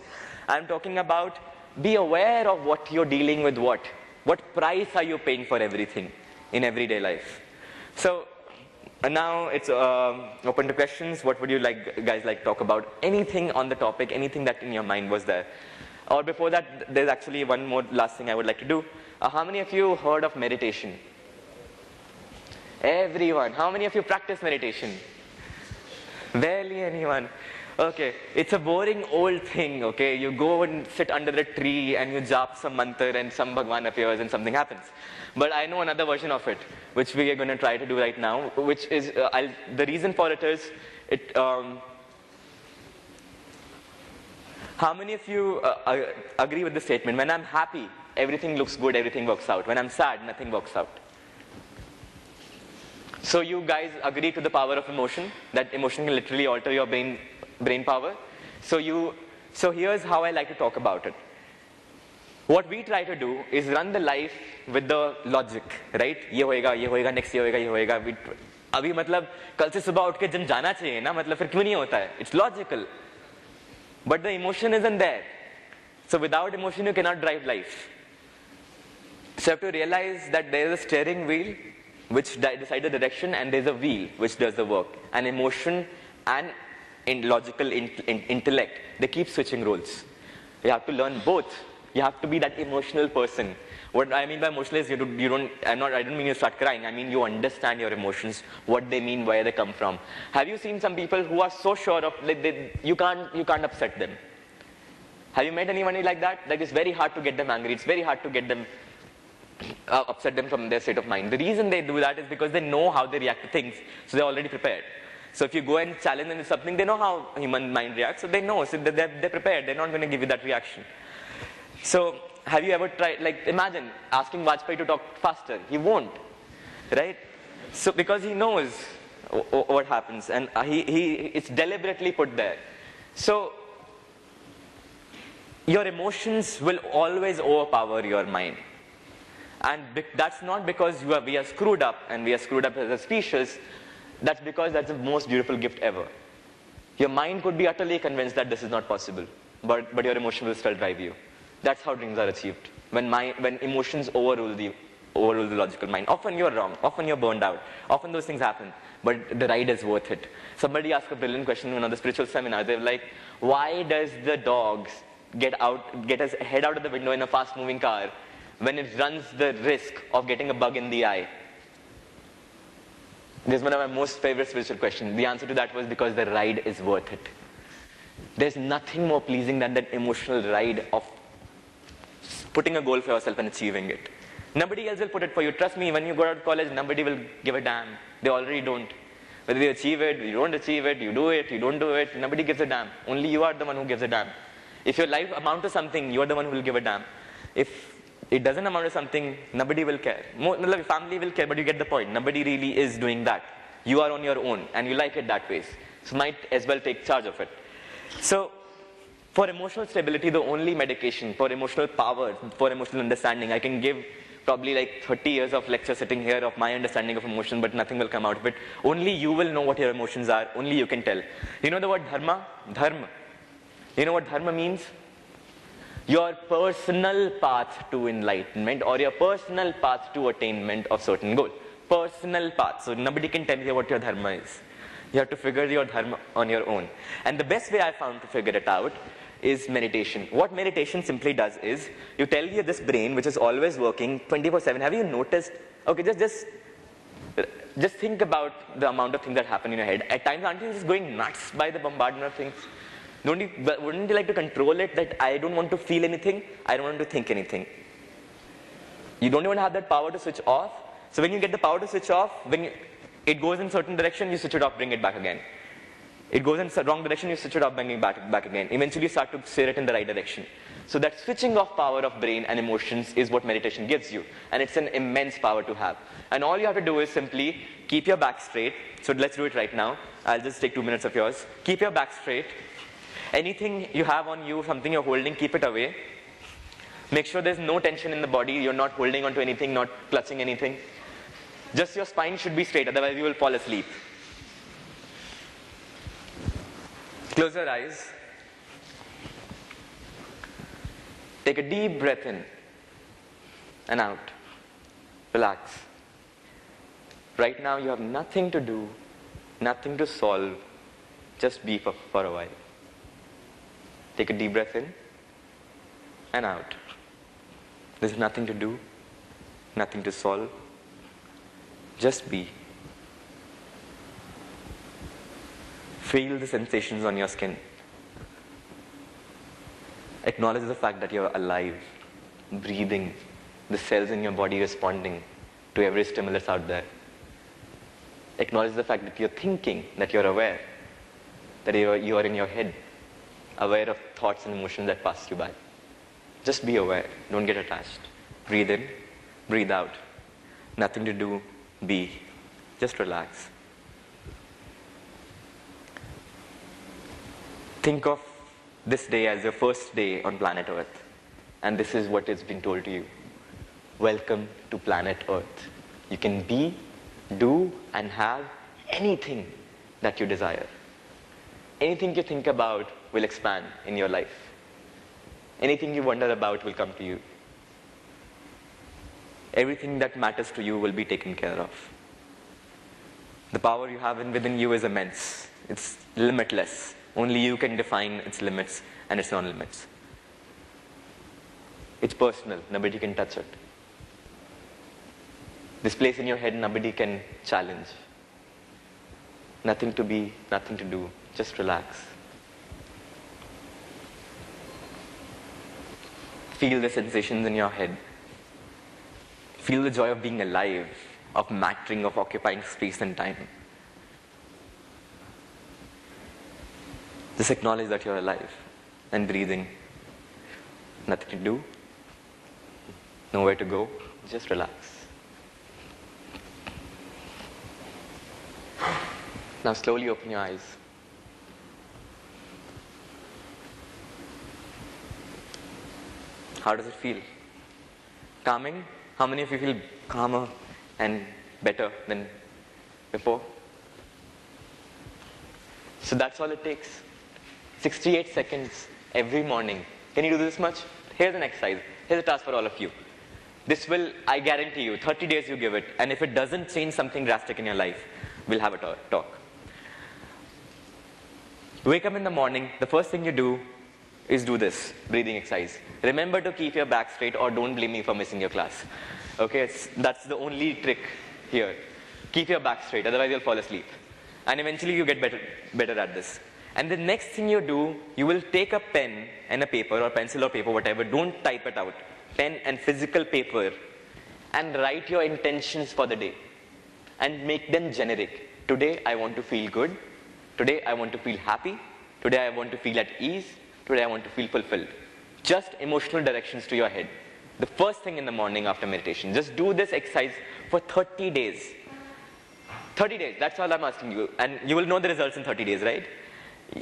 I'm talking about be aware of what you're dealing with what. What price are you paying for everything in everyday life? So now it's open to questions. What would you guys like to talk about? Anything on the topic, anything that in your mind was there. Or before that, there's actually one more last thing I would like to do. How many of you heard of meditation? Everyone. How many of you practice meditation? Barely anyone. Okay, it's a boring old thing, okay? You go and sit under a tree and you jap some mantra and some Bhagwan appears and something happens. But I know another version of it, which we are going to try to do right now, which is, the reason for it is, how many of you agree with the statement, when I'm happy, everything looks good, everything works out. When I'm sad, nothing works out. So you guys agree to the power of emotion, that emotion can literally alter your brain power. So here's how I like to talk about it. What we try to do is run the life with the logic, right? ये होएगा, next ये होएगा. अभी मतलब कल से सुबह उठ के जिम जाना चाहिए ना, मतलब फिर क्यों नहीं होता है? It's logical. But the emotion isn't there. So without emotion, you cannot drive life. So you have to realize that there is a steering wheel which decides the direction, and there's a wheel which does the work. And emotion and logical intellect, they keep switching roles. You have to learn both. You have to be that emotional person. What I mean by emotional is I don't mean you start crying. I mean you understand your emotions, what they mean, where they come from. Have you seen some people who are so sure of you can't upset them? Have you met anybody like that? Like it's very hard to get them angry. It's very hard to get them, upset them from their state of mind. The reason they do that is because they know how they react to things, so they're already prepared. So if you go and challenge them with something, they know how human mind reacts, so they know, so they're prepared. They're not going to give you that reaction. So have you ever tried, like imagine asking Vajpayee to talk faster. He won't, right? So because he knows what happens, and it's deliberately put there. So your emotions will always overpower your mind. And that's not because we are screwed up and we are screwed up as a species. That's because that's the most beautiful gift ever. Your mind could be utterly convinced that this is not possible, but your emotion will still drive you. That's how dreams are achieved. When emotions overrule the logical mind. Often you're wrong, often you're burned out, often those things happen, but the ride is worth it. Somebody asked a brilliant question in one of the spiritual seminars. They were like, why does the dogs get his head out of the window in a fast moving car when it runs the risk of getting a bug in the eye? This is one of my most favorite spiritual questions. The answer to that was because the ride is worth it. There's nothing more pleasing than that emotional ride of putting a goal for yourself and achieving it. Nobody else will put it for you. Trust me, when you go out of college, nobody will give a damn. They already don't. Whether you achieve it, you don't achieve it, you do it, you don't do it, nobody gives a damn. Only you are the one who gives a damn. If your life amounts to something, you are the one who will give a damn. If it doesn't amount to something, nobody will care. Your family will care, but you get the point. Nobody really is doing that. You are on your own, and you like it that way. So might as well take charge of it. So, for emotional stability, the only medication, for emotional power, for emotional understanding, I can give probably like 30 years of lecture sitting here of my understanding of emotion, but nothing will come out of it. Only you will know what your emotions are. Only you can tell. You know the word dharma? Dharma. You know what dharma means? Your personal path to enlightenment or your personal path to attainment of certain goal. Personal path. So nobody can tell you what your dharma is. You have to figure your dharma on your own. And the best way I found to figure it out is meditation. What meditation simply does is, you tell you this brain, which is always working 24/7. Have you noticed? Okay, just think about the amount of things that happen in your head. At times, aren't you just going nuts by the bombardment of things? Wouldn't you like to control it, that I don't want to feel anything, I don't want to think anything? You don't even have that power to switch off. So when you get the power to switch off, when it goes in certain direction, you switch it off, bring it back again. It goes in the wrong direction, you switch it off, bring it back again. Eventually you start to steer it in the right direction. So that switching off power of brain and emotions is what meditation gives you. And it's an immense power to have. And all you have to do is simply keep your back straight. So let's do it right now. I'll just take 2 minutes of yours. Keep your back straight. Anything you have on you, something you're holding, keep it away. Make sure there's no tension in the body. You're not holding onto anything, not clutching anything. Just your spine should be straight, otherwise you will fall asleep. Close your eyes. Take a deep breath in and out. Relax. Right now you have nothing to do, nothing to solve. Just be for a while. Take a deep breath in and out. There's nothing to do, nothing to solve. Just be. Feel the sensations on your skin. Acknowledge the fact that you're alive, breathing, the cells in your body responding to every stimulus out there. Acknowledge the fact that you're thinking, that you're aware, that you are in your head, aware of thoughts and emotions that pass you by. Just be aware, don't get attached. Breathe in, breathe out. Nothing to do, be. Just relax. Think of this day as your first day on planet Earth. And this is what is being told to you. Welcome to planet Earth. You can be, do, and have anything that you desire. Anything you think about will expand in your life. Anything you wonder about will come to you. Everything that matters to you will be taken care of. The power you have within you is immense. It's limitless. Only you can define its limits and its non-limits. It's personal. Nobody can touch it. This place in your head, nobody can challenge. Nothing to be, nothing to do. Just relax. Feel the sensations in your head. Feel the joy of being alive, of mattering, of occupying space and time. Just acknowledge that you're alive and breathing. Nothing to do, nowhere to go, just relax. Now slowly open your eyes. How does it feel? Calming? How many of you feel calmer and better than before? So that's all it takes. 68 seconds every morning. Can you do this much? Here's an exercise. Here's a task for all of you. This will, I guarantee you, 30 days you give it, and if it doesn't change something drastic in your life, we'll have a talk. Wake up in the morning, the first thing you do is do this breathing exercise. Remember to keep your back straight, or don't blame me for missing your class. Okay, that's the only trick here. Keep your back straight, otherwise you'll fall asleep. And eventually you get better at this. And the next thing you do, you will take a pen and a paper, or pencil or paper, whatever, don't type it out. Pen and physical paper, and write your intentions for the day. And make them generic. Today I want to feel good. Today I want to feel happy. Today I want to feel at ease. Today I want to feel fulfilled. Just emotional directions to your head. The first thing in the morning after meditation. Just do this exercise for 30 days. 30 days, that's all I'm asking you. And you will know the results in 30 days, right?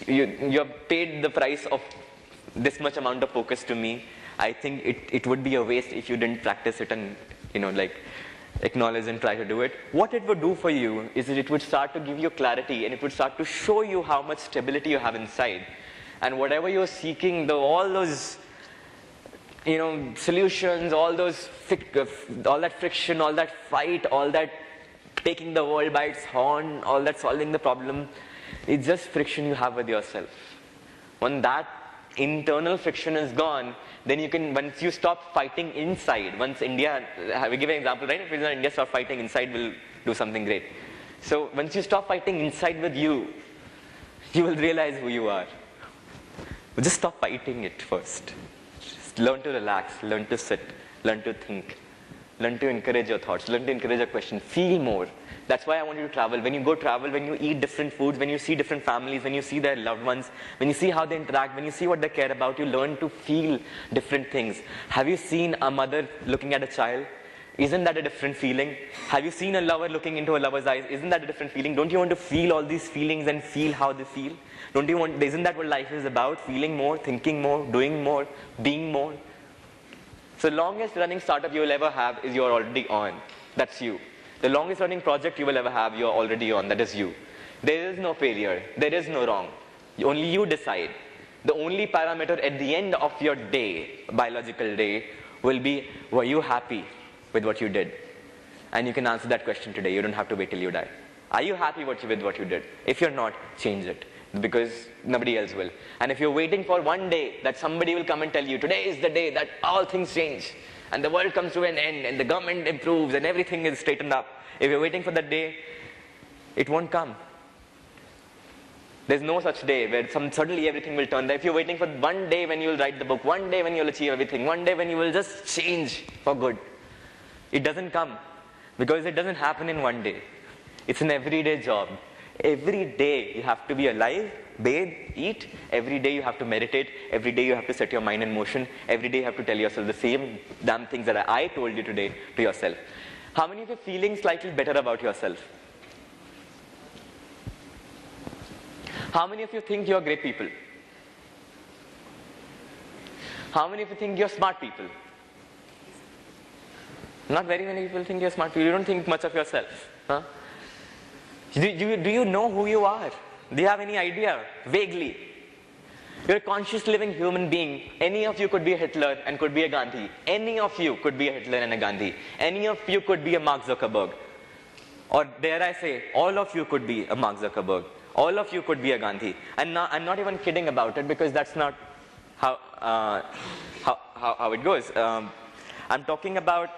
You have paid the price of this much amount of focus to me. I think it would be a waste if you didn't practice it and, acknowledge and try to do it. What it would do for you is that it would start to give you clarity, and it would start to show you how much stability you have inside. And whatever you're seeking, all those, solutions, all that friction, all that fight, all that taking the world by its horn, all that solving the problem, it's just friction you have with yourself. When that internal friction is gone, then you can, once you stop fighting inside, once India, we give an example, right? If India stop fighting inside, we'll do something great. So once you stop fighting inside with you will realize who you are. Just stop fighting it first. Just learn to relax, learn to sit, learn to think, learn to encourage your thoughts, learn to encourage your questions, feel more. That's why I want you to travel. When you go travel, when you eat different foods, when you see different families, when you see their loved ones, when you see how they interact, when you see what they care about, you learn to feel different things. Have you seen a mother looking at a child? Isn't that a different feeling? Have you seen a lover looking into a lover's eyes? Isn't that a different feeling? Don't you want to feel all these feelings and feel how they feel? Isn't that what life is about? Feeling more, thinking more, doing more, being more? So the longest running startup you will ever have is you're already on. That's you. The longest running project you will ever have, you're already on. That is you. There is no failure. There is no wrong. Only you decide. The only parameter at the end of your day, biological day, will be, were you happy with what you did? And you can answer that question today. You don't have to wait till you die. Are you happy with what you did? If you're not, change it. Because nobody else will. And if you're waiting for one day that somebody will come and tell you, today is the day that all things change, and the world comes to an end, and the government improves, and everything is straightened up. If you're waiting for that day, it won't come. There's no such day where suddenly everything will turn. If you're waiting for one day when you'll write the book, one day when you'll achieve everything, one day when you will just change for good, it doesn't come. Because it doesn't happen in one day. It's an everyday job. Every day you have to be alive, bathe, eat. Every day you have to meditate. Every day you have to set your mind in motion. Every day you have to tell yourself the same damn things that I told you today to yourself. How many of you are feeling slightly better about yourself? How many of you think you're great people? How many of you think you're smart people? Not very many people think you're smart people. You don't think much of yourself. Huh? Do you know who you are? Do you have any idea? Vaguely. You're a conscious living human being. Any of you could be a Hitler and could be a Gandhi. Any of you could be a Hitler and a Gandhi. Any of you could be a Mark Zuckerberg. Or dare I say, all of you could be a Mark Zuckerberg. All of you could be a Gandhi. And I'm not even kidding about it, because that's not how it goes. I'm talking about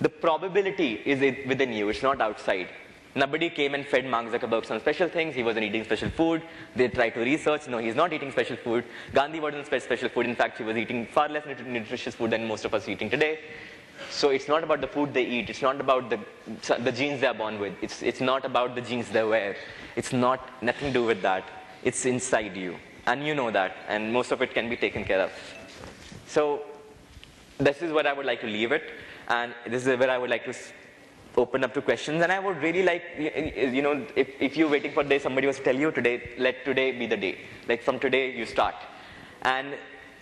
the probability is within you. It's not outside. Nobody came and fed Mark Zuckerberg some special things. He wasn't eating special food. They tried to research. No, he's not eating special food. Gandhi wasn't special food. In fact, he was eating far less nutritious food than most of us eating today. So it's not about the food they eat. It's not about the genes they are born with. It's not about the genes they wear. It's not nothing to do with that. It's inside you. And you know that. And most of it can be taken care of. So this is where I would like to leave it. And this is where I would like to open up to questions. And I would really like, if you're waiting for the day somebody was to tell you today, let today be the day. Like from today you start. And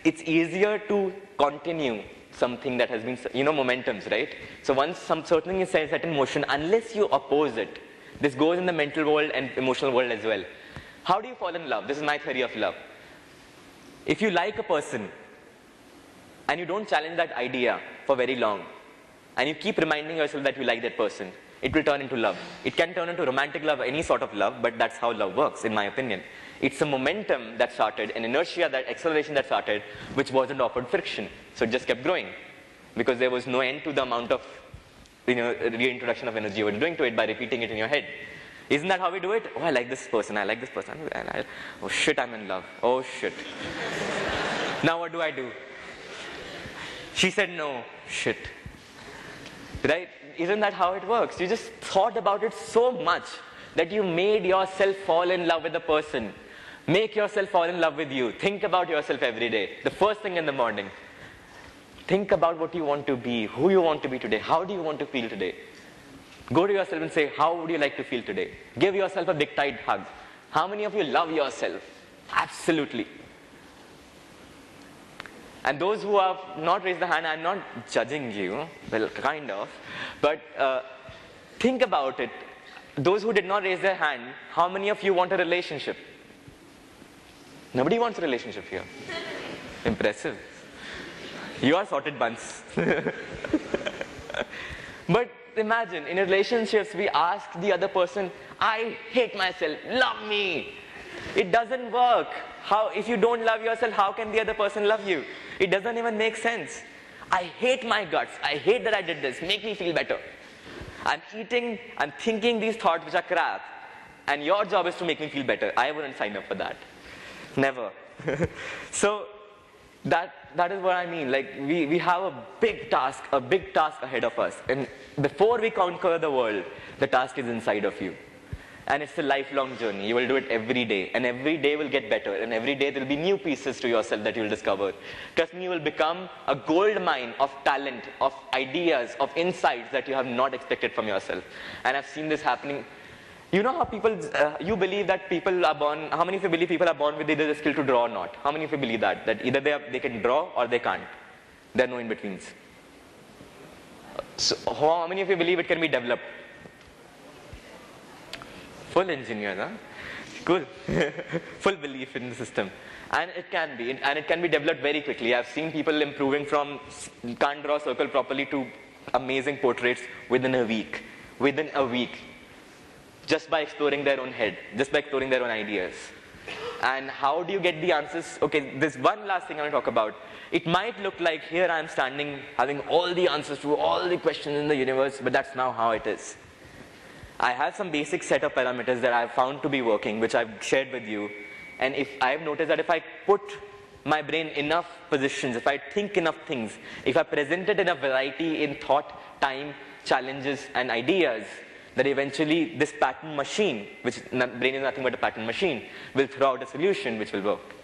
it's easier to continue something that has been, momentums, right? So once something is set in motion, unless you oppose it, this goes in the mental world and emotional world as well. How do you fall in love? This is my theory of love. If you like a person and you don't challenge that idea for very long, and you keep reminding yourself that you like that person, it will turn into love. It can turn into romantic love, any sort of love, but that's how love works, in my opinion. It's a momentum that started, an inertia, that acceleration that started, which wasn't offered friction. So it just kept growing, because there was no end to the amount of reintroduction of energy you were doing to it by repeating it in your head. Isn't that how we do it? Oh, I like this person, I like this person. Oh shit, I'm in love. Oh shit. Now what do? She said no. Shit. Right? Isn't that how it works? You just thought about it so much that you made yourself fall in love with the person. Make yourself fall in love with you. Think about yourself every day. The first thing in the morning. Think about what you want to be, who you want to be today, how do you want to feel today. Go to yourself and say, how would you like to feel today? Give yourself a big tight hug. How many of you love yourself? Absolutely. And those who have not raised the hand, I'm not judging you, well, kind of, but think about it. Those who did not raise their hand, how many of you want a relationship? Nobody wants a relationship here. Impressive. You are sorted bunch. But imagine, in relationships, we ask the other person, I hate myself, love me. It doesn't work. If you don't love yourself, how can the other person love you? It doesn't even make sense. I hate my guts. I hate that I did this. Make me feel better. I'm thinking these thoughts which are crap. And your job is to make me feel better. I wouldn't sign up for that. Never. So that is what I mean. Like we have a big task ahead of us. And before we conquer the world, the task is inside of you. And it's a lifelong journey. You will do it every day. And every day will get better. And every day there will be new pieces to yourself that you will discover. Trust me, you will become a gold mine of talent, of ideas, of insights that you have not expected from yourself. And I've seen this happening. You know how people, you believe that people are born, how many of you believe people are born with either the skill to draw or not? How many of you believe that? That either they can draw or they can't. There are no in-betweens. So how many of you believe it can be developed? Full engineers, huh? Cool. Full belief in the system. And it can be. And it can be developed very quickly. I've seen people improving from can't draw a circle properly to amazing portraits within a week. Within a week. Just by exploring their own head. Just by exploring their own ideas. And how do you get the answers? Okay, there's one last thing I want to talk about. It might look like here I am standing having all the answers to all the questions in the universe, but that's not how it is. I have some basic set of parameters that I've found to be working, which I've shared with you. And if I've noticed that if I put my brain enough positions, if I think enough things, if I present it in a variety in thought, time, challenges, and ideas, that eventually this pattern machine, which brain is nothing but a pattern machine, will throw out a solution which will work.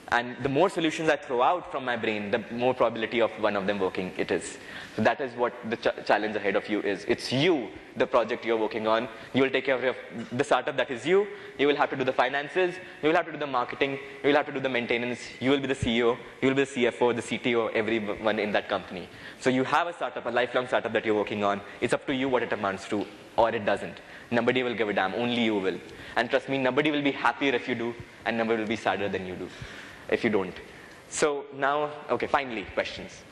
And the more solutions I throw out from my brain, the more probability of one of them working it is. So that is what the challenge ahead of you is. It's you, the project you're working on. You will take care of the startup that is you. You will have to do the finances. You will have to do the marketing. You will have to do the maintenance. You will be the CEO. You will be the CFO, the CTO, everyone in that company. So you have a startup, a lifelong startup that you're working on. It's up to you what it amounts to, or it doesn't. Nobody will give a damn. Only you will. And trust me, nobody will be happier if you do, and nobody will be sadder than you do if you don't. So now, okay, finally, questions.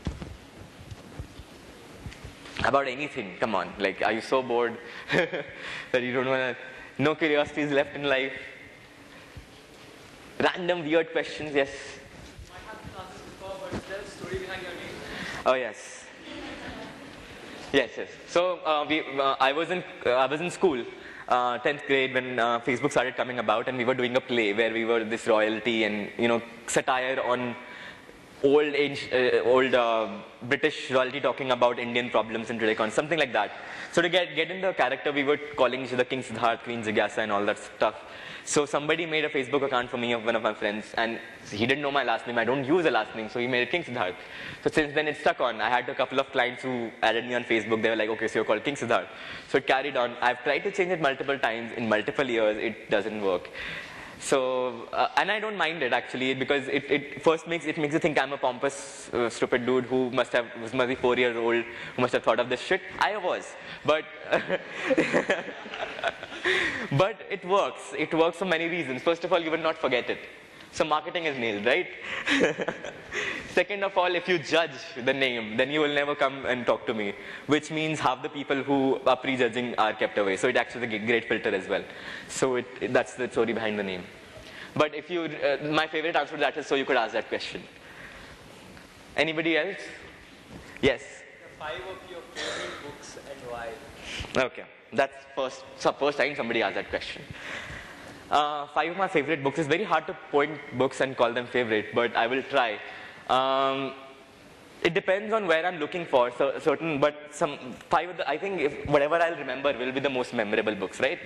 About anything, come on. Like, are you so bored that you don't want to, no curiosities left in life? Random weird questions, yes? I have asked this before, but is there a story behind your name? Oh, yes. Yes, yes. So I was in school, 10th grade when Facebook started coming about, and we were doing a play where we were this royalty and satire on old British royalty talking about Indian problems in Tridecon, something like that. So to get in the character, we were calling each other King Sidharth, Queen Jigyasa, and all that stuff. So somebody made a Facebook account for me of one of my friends, and he didn't know my last name. I don't use a last name, so he made it King Sidharth. So since then it stuck on. I had a couple of clients who added me on Facebook. They were like, okay, so you're called King Sidharth. So it carried on. I've tried to change it multiple times in multiple years. It doesn't work. So, and I don't mind it actually, because it first makes you think I'm a pompous, stupid dude who must be 4-year-old, who must have thought of this shit. I was, but but it works. It works for many reasons. First of all, you will not forget it. So marketing is nailed, right? Second of all, if you judge the name, then you will never come and talk to me, which means half the people who are prejudging are kept away. So it acts as a great filter as well. So that's the story behind the name. But if you, my favorite answer to that is, so you could ask that question. Anybody else? Yes? The 5 of your favorite books and why? Okay, that's first time somebody asked that question. 5 of my favorite books. It's very hard to point books and call them favorite, but I will try. It depends on where I'm looking for certain, but some 5 of the, I think whatever I'll remember will be the most memorable books, right?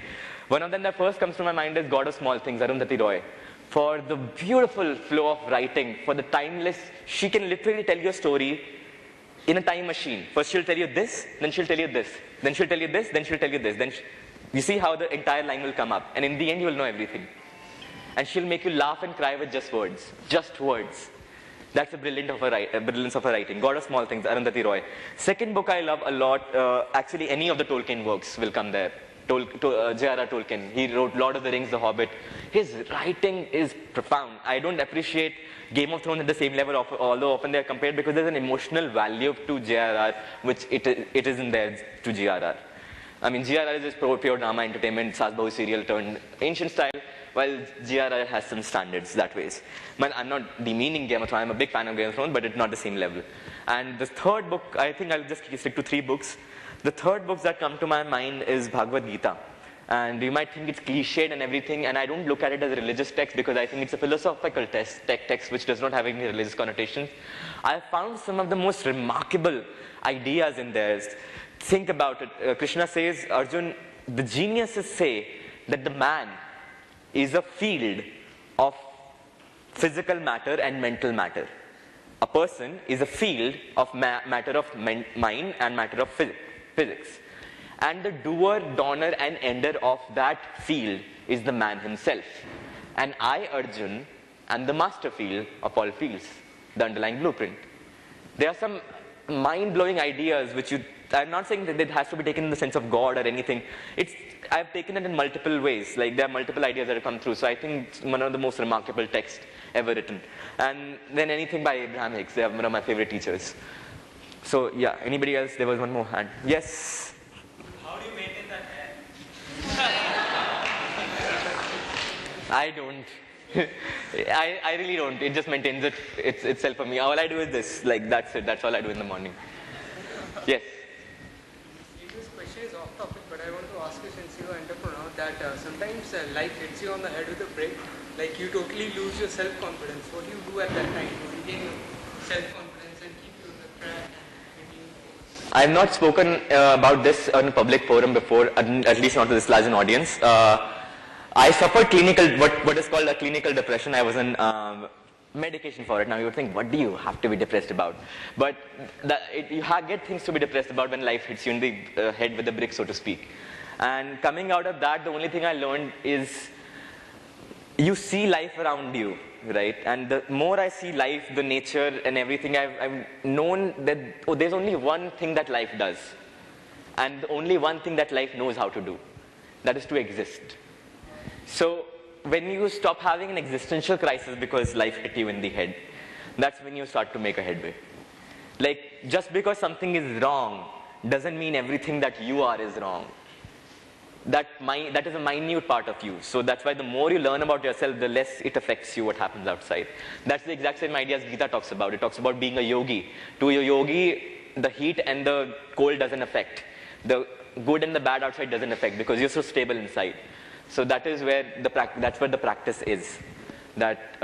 One of them that first comes to my mind is God of Small Things, Arundhati Roy. For the beautiful flow of writing, for the timeless, she can literally tell you a story in a time machine. First she'll tell you this, then she'll tell you this, then she'll tell you this, then she'll tell you this, then you see how the entire line will come up, and in the end you will know everything. And she'll make you laugh and cry with just words. Just words. That's the brilliance of her writing. God of Small Things, Arundhati Roy. Second book I love a lot, actually any of the Tolkien works will come there. J.R.R. Tolkien. He wrote Lord of the Rings, The Hobbit. His writing is profound. I don't appreciate Game of Thrones at the same level, although often they are compared, because there's an emotional value to J.R.R. which it isn't there to G.R.R. I mean, G.R.R. is just pure drama entertainment, Saas Bahu serial turned ancient style, while G.R.R. has some standards that ways. But I'm not demeaning Game of Thrones. I'm a big fan of Game of Thrones, but it's not the same level. And the third book, I think I'll just stick to 3 books. The third book that come to my mind is Bhagavad Gita. And you might think it's cliched and everything, and I don't look at it as a religious text because I think it's a philosophical text which does not have any religious connotations. I found some of the most remarkable ideas in there. Think about it. Krishna says, Arjun, the geniuses say that the man is a field of physical matter and mental matter. A person is a field of matter of mind and matter of physics. And the doer, donor, and ender of that field is the man himself. And I, Arjun, am the master field of all fields, the underlying blueprint. There are some mind-blowing ideas which I'm not saying that it has to be taken in the sense of God or anything. I've taken it in multiple ways. Like there are multiple ideas that have come through. So I think it's one of the most remarkable texts ever written. And then anything by Abraham Hicks. They are one of my favorite teachers. So yeah, anybody else? There was one more hand. Yes? How do you maintain that hair? I don't. I really don't. It just maintains itself for me. All I do is this. Like that's it. That's all I do in the morning. Yes? This question is off topic, but I want to ask you, since you're an entrepreneur, that sometimes life hits you on the head with a brick, like you totally lose your self-confidence. What do you do at that time to regain your self-confidence and keep you on the track and continue? I've not spoken about this on a public forum before, at least not to this large an audience. I suffered what is called a clinical depression. I was on medication for it. Now you would think, what do you have to be depressed about? But you get things to be depressed about when life hits you in the head with a brick, so to speak. And coming out of that, the only thing I learned is you see life around you, right? And the more I see life, the nature and everything, I've known that there's only one thing that life does. And only one thing that life knows how to do. That is to exist. So when you stop having an existential crisis because life hit you in the head, that's when you start to make a headway. Like, just because something is wrong doesn't mean everything that you are is wrong. That is a minute part of you. So that's why the more you learn about yourself, the less it affects you what happens outside. That's the exact same idea as Gita talks about. It talks about being a yogi. To a yogi, the heat and the cold doesn't affect. The good and the bad outside doesn't affect because you're so stable inside. So that is where that's where the practice is. That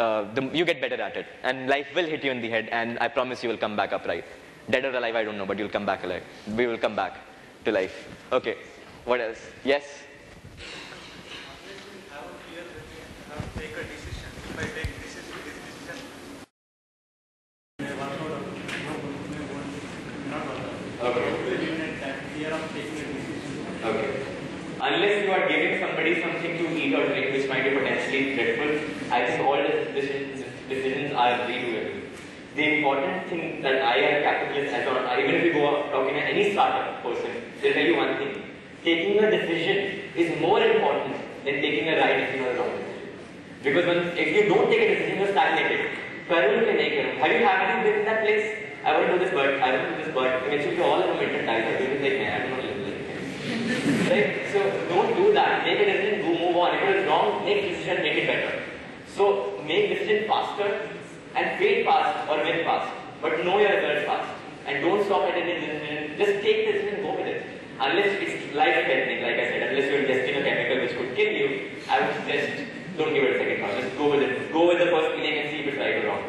you get better at it, and life will hit you in the head, and I promise you will come back upright. Dead or alive, I don't know, but you'll come back alive. We will come back to life. Okay, what else? Yes? Have a clear vision, have to take a decision. If I take this decision. Okay. Unless you are giving somebody something to eat or drink which might be potentially dreadful, I think all the decisions are redoable. The important thing that I as a capitalist, even if you go up talking to any startup person, they'll tell you one thing. Taking a decision is more important than taking a right decision or a wrong decision. Because if you don't take a decision, you're stagnated. Have you been in that place? I want to do this, but eventually all the momentum dies. I don't know live like this. Right? So don't do that. Make a decision, move on. If it is wrong, make a decision, make it better. So make decision faster and fail fast or win fast. But know your results fast. And don't stop at any decision. Just take the decision and go with it. Unless it's life-threatening, like I said, unless you're ingesting a chemical which could kill you, I would suggest don't give it a second thought. Just go with it. Go with the first feeling and see if it's right or wrong.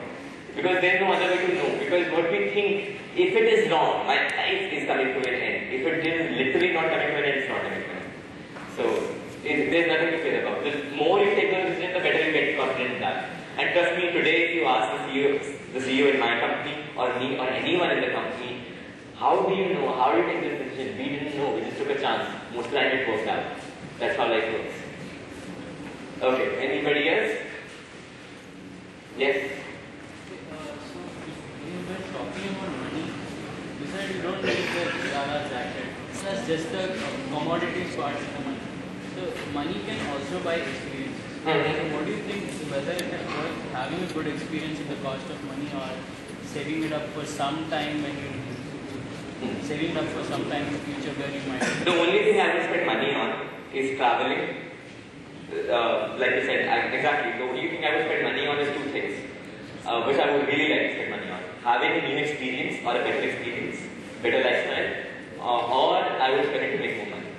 Because there's no other way to know. Because what we think, if it is wrong, my life is coming to an end. If it is literally not coming to an end, it's not coming to an end. So there's nothing to fear about. The more you take the decision, the better you get confident in that. And trust me, today if you ask the CEO in my company, or me, or anyone in the company, how do you know? How do you take this decision? We didn't know. We just took a chance. Most of the time it worked out. That's how life works. Okay. Anybody else? Yes. So when you were talking about money, you said you don't need the Zara jacket. That's just the commodities part of the money. So money can also buy experiences. So what do you think, whether it is worth having a good experience at the cost of money, or saving it up for some time when you saving it up for some time in the future where you might? The only thing I would spend money on is traveling. Like you said, exactly. The only thing I would spend money on is two things, which I would really like to spend money on. Having a new experience or a better experience, better lifestyle, or I would spend it to make more money.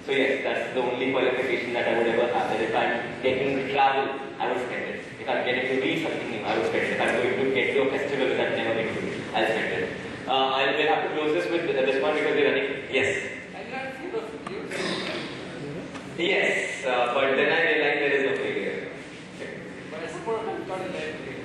So yes, that's the only qualification that I would ever have. That if I'm getting to travel, I would spend it. If I'm getting to read something new, I would spend it. If I'm going to get to a festival that I've never been to, I'll spend it. We'll have to close this with this one because we're running. Yes. Yes, but then I realized there is no failure.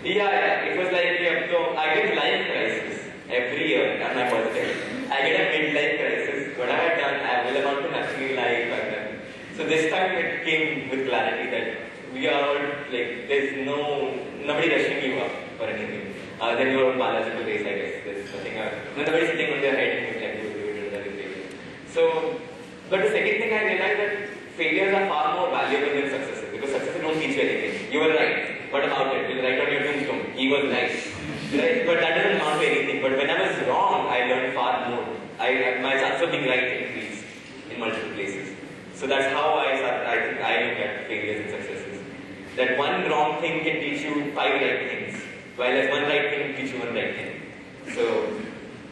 Yeah, it was like, so I get life crisis every year on my birthday. I get a midlife crisis. What have I done? I will amount to nothing life I've done. So this time it came with clarity that we are all like, there's nobody rushing you up or anything. Then your own biological race, I guess. There's nothing, nobody's sitting on their head and you're like, that is failure. So, but the second thing I realized that failures are far more valuable than successes, because successes don't teach you anything. You were right. What about it? You'll write on your tombstone. He was right. Right? But that doesn't amount to anything. But when I was wrong, I learned far more. My chance of being right increased in multiple places. So that's how I think I look at failures and successes. That one wrong thing can teach you 5 right things, while as one right thing can teach you one right thing. So,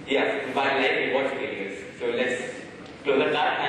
yeah, by life, we watch failures. So let's close at that.